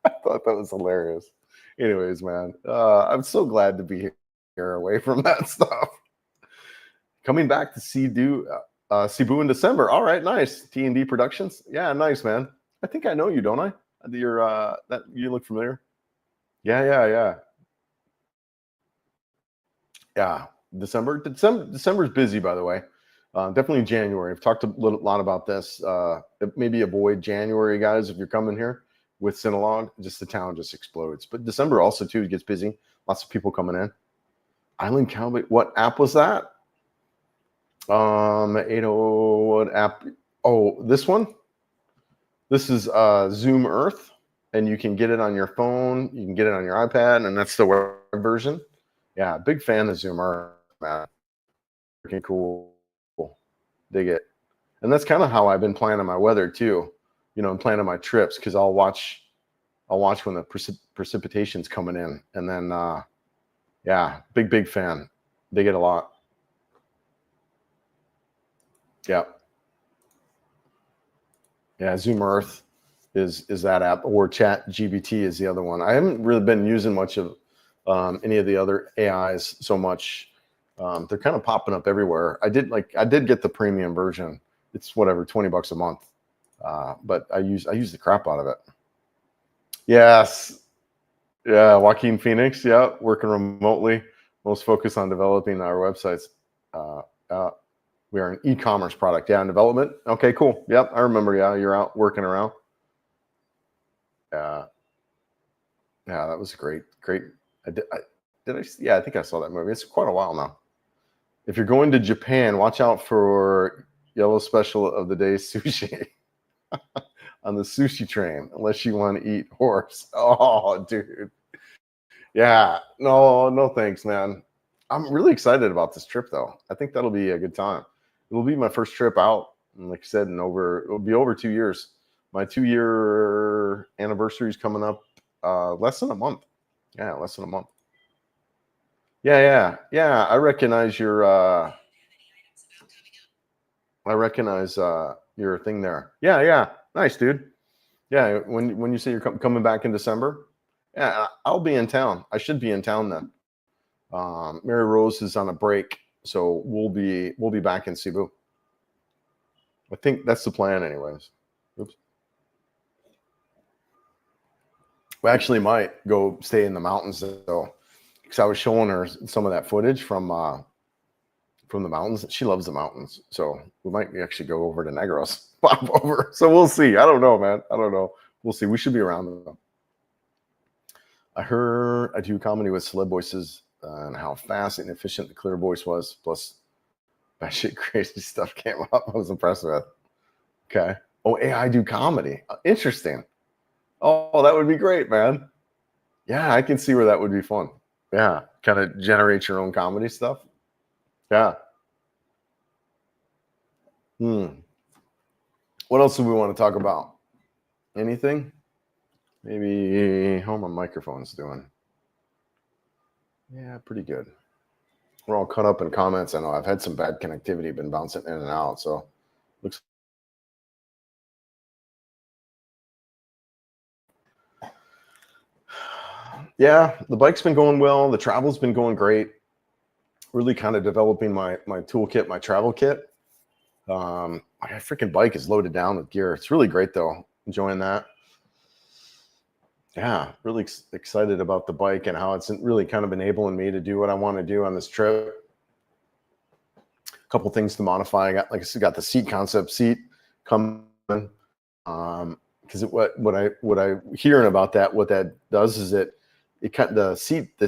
I thought that was hilarious. Anyways, man, I'm so glad to be here away from that stuff. Coming back to CDO, Cebu in December. All right, nice. T&D Productions. Yeah, nice, man. I think I know you, don't I? You're that you look familiar. Yeah, yeah, yeah. Yeah, December's busy, by the way. Definitely January. I've talked a lot about this. Maybe avoid January, guys, if you're coming here with Synalog. Just the town just explodes. But December also too gets busy. Lots of people coming in. Island Cowboy. What app was that? 808 what app? Oh, this one. This is Zoom Earth, and you can get it on your phone. You can get it on your iPad, and that's the web version. Yeah, big fan of Zoom Earth, man. Freaking cool. Dig it. And that's kind of how I've been planning my weather too. You know, and planning my trips because I'll watch when the precipitation's coming in, and then yeah, big fan. Dig it a lot. Yeah. Yeah, Zoom Earth is that app, or Chat GBT is the other one. I haven't really been using much of any of the other AIs so much. They're kind of popping up everywhere. I did get the premium version. It's whatever, $20 a month. But I use the crap out of it. Yes. Yeah, Joaquin Phoenix, yeah, working remotely. Most focused on developing our websites. We are an e-commerce product. Yeah, in development. Okay, cool. Yep, I remember. Yeah, you're out working around. Yeah, yeah, that was great. Yeah, I think I saw that movie. It's quite a while now. If you're going to Japan, watch out for yellow special of the day sushi on the sushi train, unless you want to eat horse. Oh, dude. Yeah, no, thanks, man. I'm really excited about this trip, though. I think that'll be a good time. It'll be my first trip out, and like I said, it'll be over 2 years. My 2-year anniversary is coming up less than a month. Yeah, less than a month. Yeah. I recognize your your thing there. Yeah. Nice, dude. Yeah, when you say you're coming back in December, yeah, I'll be in town. I should be in town then. Mary Rose is on a break, so we'll be back in Cebu. I think that's the plan, anyways. Oops. We actually might go stay in the mountains though, because I was showing her some of that footage from the mountains. She loves the mountains, so we might actually go over to Negros, pop over. So we'll see. I don't know, man. I don't know. We'll see. We should be around though. I heard I do comedy with celeb voices and how fast and efficient the clear voice was. Plus, that shit crazy stuff came up. I was impressed with. Okay. Oh, AI do comedy. Interesting. Oh, that would be great, man. Yeah, I can see where that would be fun. Yeah, kind of generate your own comedy stuff. Yeah. What else do we want to talk about? Anything? Maybe how my microphone's doing. Yeah, pretty good. We're all caught up in comments. I know I've had some bad connectivity, been bouncing in and out. So looks. Yeah, the bike's been going well. The travel's been going great. Really kind of developing my toolkit, my travel kit. My freaking bike is loaded down with gear. It's really great though. Enjoying that. Yeah, really excited about the bike and how it's really kind of enabling me to do what I want to do on this trip. A couple things to modify. I got, like I said, got the seat concept seat coming. Because what I hearing about that, what that does is it the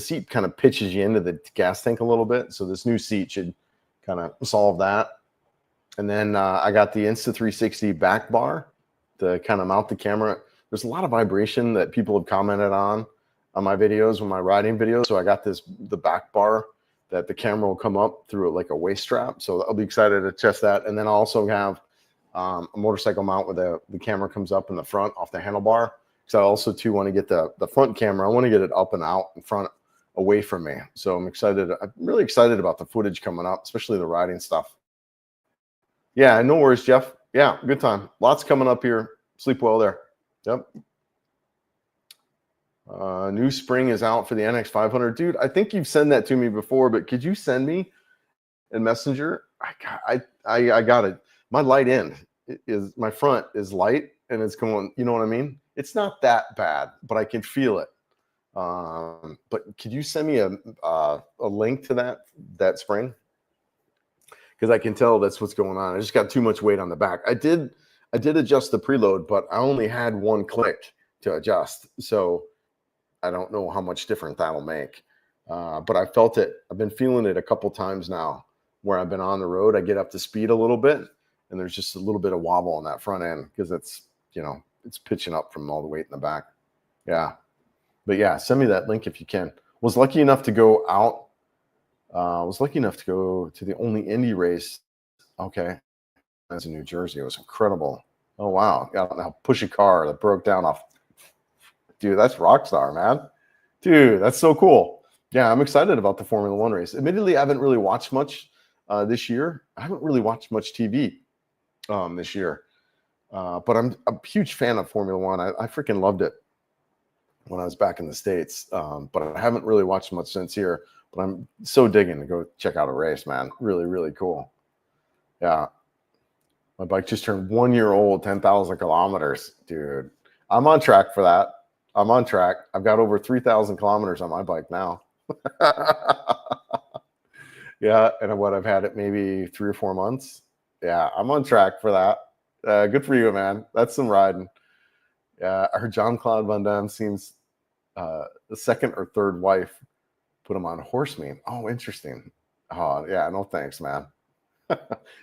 seat kind of pitches you into the gas tank a little bit. So this new seat should kind of solve that. And then I got the Insta360 back bar to kind of mount the camera. There's a lot of vibration that people have commented on my videos, on my riding videos. So I got the back bar that the camera will come up through like a waist strap. So I'll be excited to test that. And then I also have a motorcycle mount where the camera comes up in the front off the handlebar. So I also too want to get the front camera. I want to get it up and out in front, away from me. So I'm excited. I'm really excited about the footage coming up, especially the riding stuff. Yeah, no worries, Jeff. Yeah, good time. Lots coming up here. Sleep well there. Yep. New spring is out for the NX500. Dude, I think you've sent that to me before, but could you send me in Messenger? I got it. My light end is my front is light and it's going, you know what I mean? It's not that bad, but I can feel it. But could you send me a link to that spring? Because I can tell that's what's going on. I just got too much weight on the back. I did adjust the preload, but I only had one click to adjust. So I don't know how much different that'll make. But I felt it. I've been feeling it a couple times now where I've been on the road. I get up to speed a little bit and there's just a little bit of wobble on that front end because it's, it's pitching up from all the weight in the back. Yeah. But yeah, send me that link if you can. Was lucky enough to go out. Was lucky enough to go to the only Indy race. Okay. That's in New Jersey. It was incredible. Oh, wow. Got now push a car that broke down off. Dude, that's rock star, man. Dude, that's so cool. Yeah, I'm excited about the Formula One race. Admittedly, I haven't really watched much this year. I haven't really watched much TV this year. But I'm a huge fan of Formula One. I freaking loved it when I was back in the States. But I haven't really watched much since here. But I'm so digging to go check out a race, man. Really, really cool. Yeah. My bike just turned 1 year old, 10,000 kilometers. Dude, I'm on track for that. I'm on track. I've got over 3,000 kilometers on my bike now. Yeah. And what I've had it maybe 3 or 4 months. Yeah. I'm on track for that. Good for you, man. That's some riding. Yeah. I heard Jean-Claude Van Damme seems the second or third wife put him on horse meat. Oh, interesting. Oh, yeah. No, thanks, man.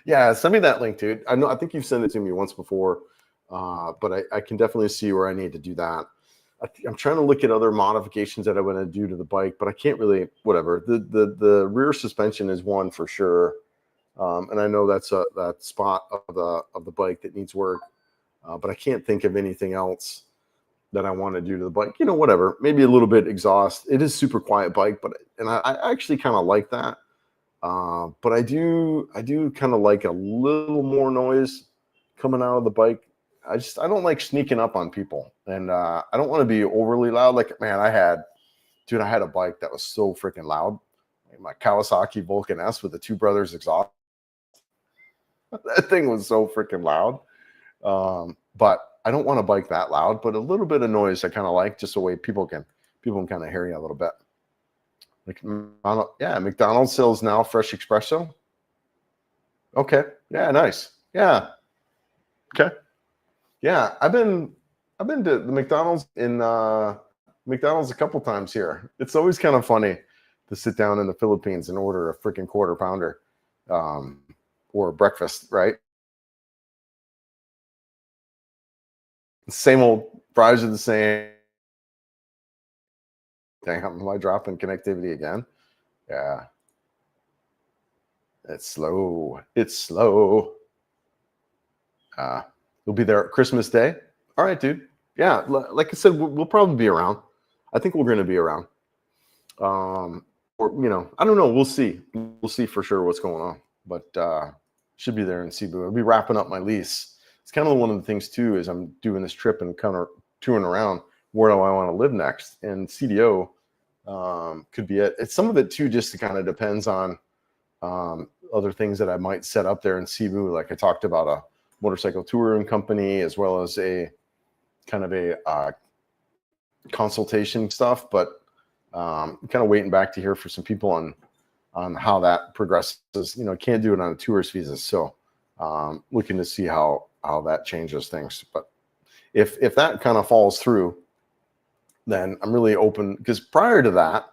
Yeah, send me that link, dude. I think you've sent it to me once before, but I can definitely see where I need to do that. I'm trying to look at other modifications that I want to do to the bike, but I can't really. Whatever. The rear suspension is one for sure, and I know that's that spot of the bike that needs work, but I can't think of anything else that I want to do to the bike. Whatever. Maybe a little bit exhaust. It is super quiet bike, and I actually kind of like that. But I do kind of like a little more noise coming out of the bike. I don't like sneaking up on people, and I don't want to be overly loud. Like, man, I had a bike that was so freaking loud. Like my Kawasaki Vulcan S with the Two Brothers exhaust. That thing was so freaking loud. But I don't want a bike that loud, but a little bit of noise I kind of like, just the way people can kind of hear you a little bit. Like, yeah, McDonald's sells now fresh espresso. Okay. Yeah, nice. Yeah. Okay. Yeah, I've been to the McDonald's in McDonald's a couple times here. It's always kind of funny to sit down in the Philippines and order a freaking quarter pounder or breakfast, right? Same old fries are the same. Dang, am I dropping connectivity again? Yeah. It's slow. It's slow. You'll be there Christmas Day. All right, dude. Yeah, like I said, we'll probably be around. I think we're going to be around. Or I don't know. We'll see. We'll see for sure what's going on. But should be there in Cebu. I'll be wrapping up my lease. It's kind of one of the things too is I'm doing this trip and kind of touring around. Where do I want to live next? And CDO could be it. It's some of it too. Just kind of depends on other things that I might set up there in Cebu. Like I talked about a motorcycle touring company as well as a kind of a consultation stuff, but kind of waiting back to hear for some people on how that progresses. Can't do it on a tourist visa, so looking to see how that changes things. But if that kind of falls through, then I'm really open, because prior to that,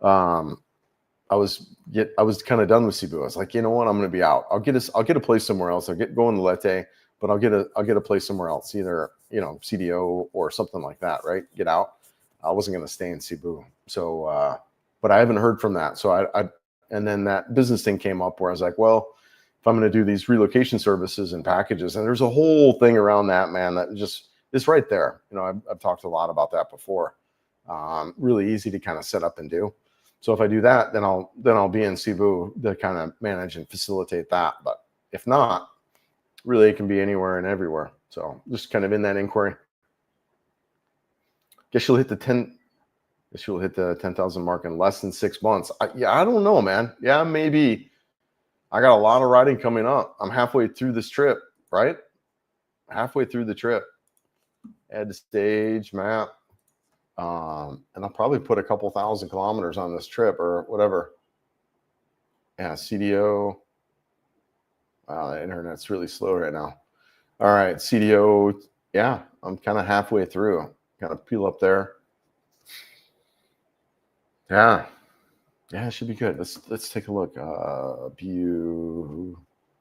I was kind of done with Cebu. I was like, you know what, I'm going to be out. I'll get a place somewhere else. I'll get going to Leyte, but I'll get a place somewhere else, either CDO or something like that, right? Get out. I wasn't going to stay in Cebu. So, but I haven't heard from that. So and then that business thing came up where I was like, well, if I'm going to do these relocation services and packages, and there's a whole thing around that, man, that just is right there. I've talked a lot about that before. Really easy to kind of set up and do. So if I do that, then I'll be in Cebu to kind of manage and facilitate that. But if not, really it can be anywhere and everywhere. So just kind of in that inquiry. Guess you'll hit the 10,000 mark in less than 6 months. I don't know, man. Yeah, maybe I got a lot of riding coming up. I'm halfway through this trip, right? Halfway through the trip. Add to stage map. And I'll probably put a couple thousand kilometers on this trip or whatever. Yeah, CDO. Wow, the internet's really slow right now. All right, CDO. Yeah, I'm kind of halfway through. Kind of peel up there. Yeah, it should be good. Let's take a look.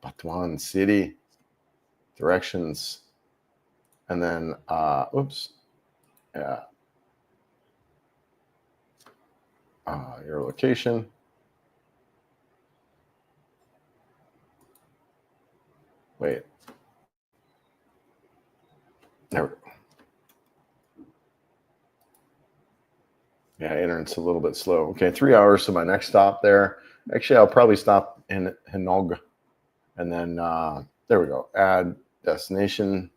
Batuan City directions, and then oops, yeah, your location. Wait, there we go. Yeah, internet's a little bit slow. Okay, 3 hours to my next stop there. Actually, I'll probably stop in Hinog, and then there we go. Add destination.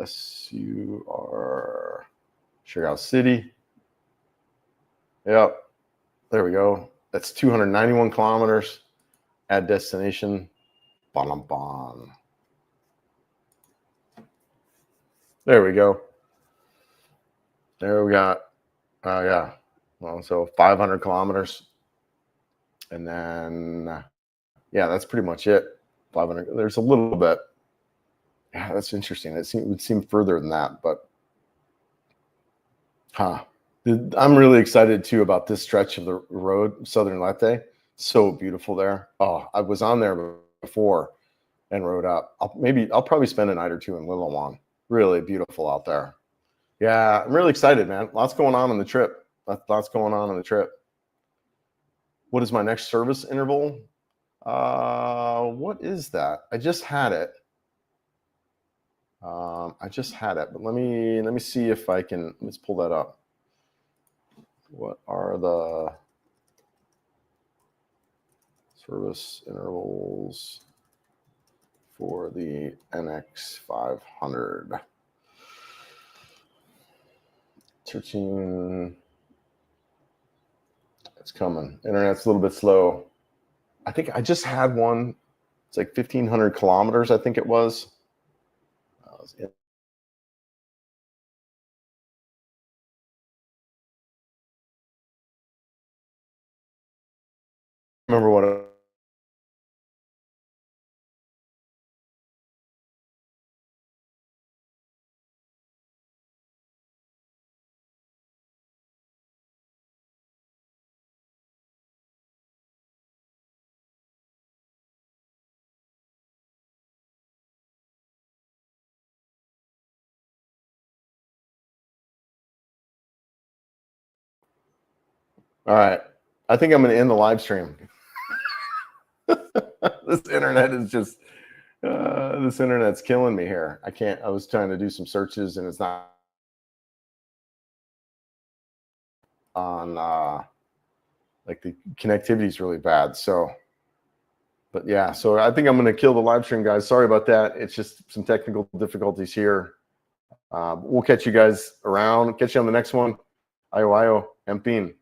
SUR Chicago City. Yep, there we go. That's 291 kilometers. Add destination. Bon. There we go. There we got. Yeah. Well, so 500 kilometers, and then yeah, that's pretty much it. 500. There's a little bit. Yeah, that's interesting. It would seem further than that, but I'm really excited too about this stretch of the road, Southern Leyte. So beautiful there. Oh, I was on there before and rode up. I'll probably spend a night or two in Lillawong. Really beautiful out there. Yeah, I'm really excited, man. Lots going on the trip. Lots going on the trip. What is my next service interval? What is that? I just had it. But let me see if I can. Let's pull that up. What are the service intervals for the NX500? 13. It's coming. Internet's a little bit slow. I think I just had one. It's like 1,500 kilometers, I think it was. Remember what? All right. I think I'm going to end the live stream. This internet is just, this internet's killing me here. I was trying to do some searches and it's not on, like the connectivity is really bad. So, but yeah, so I think I'm going to kill the live stream, guys. Sorry about that. It's just some technical difficulties here. We'll catch you guys around. Catch you on the next one. Ayo, Empin.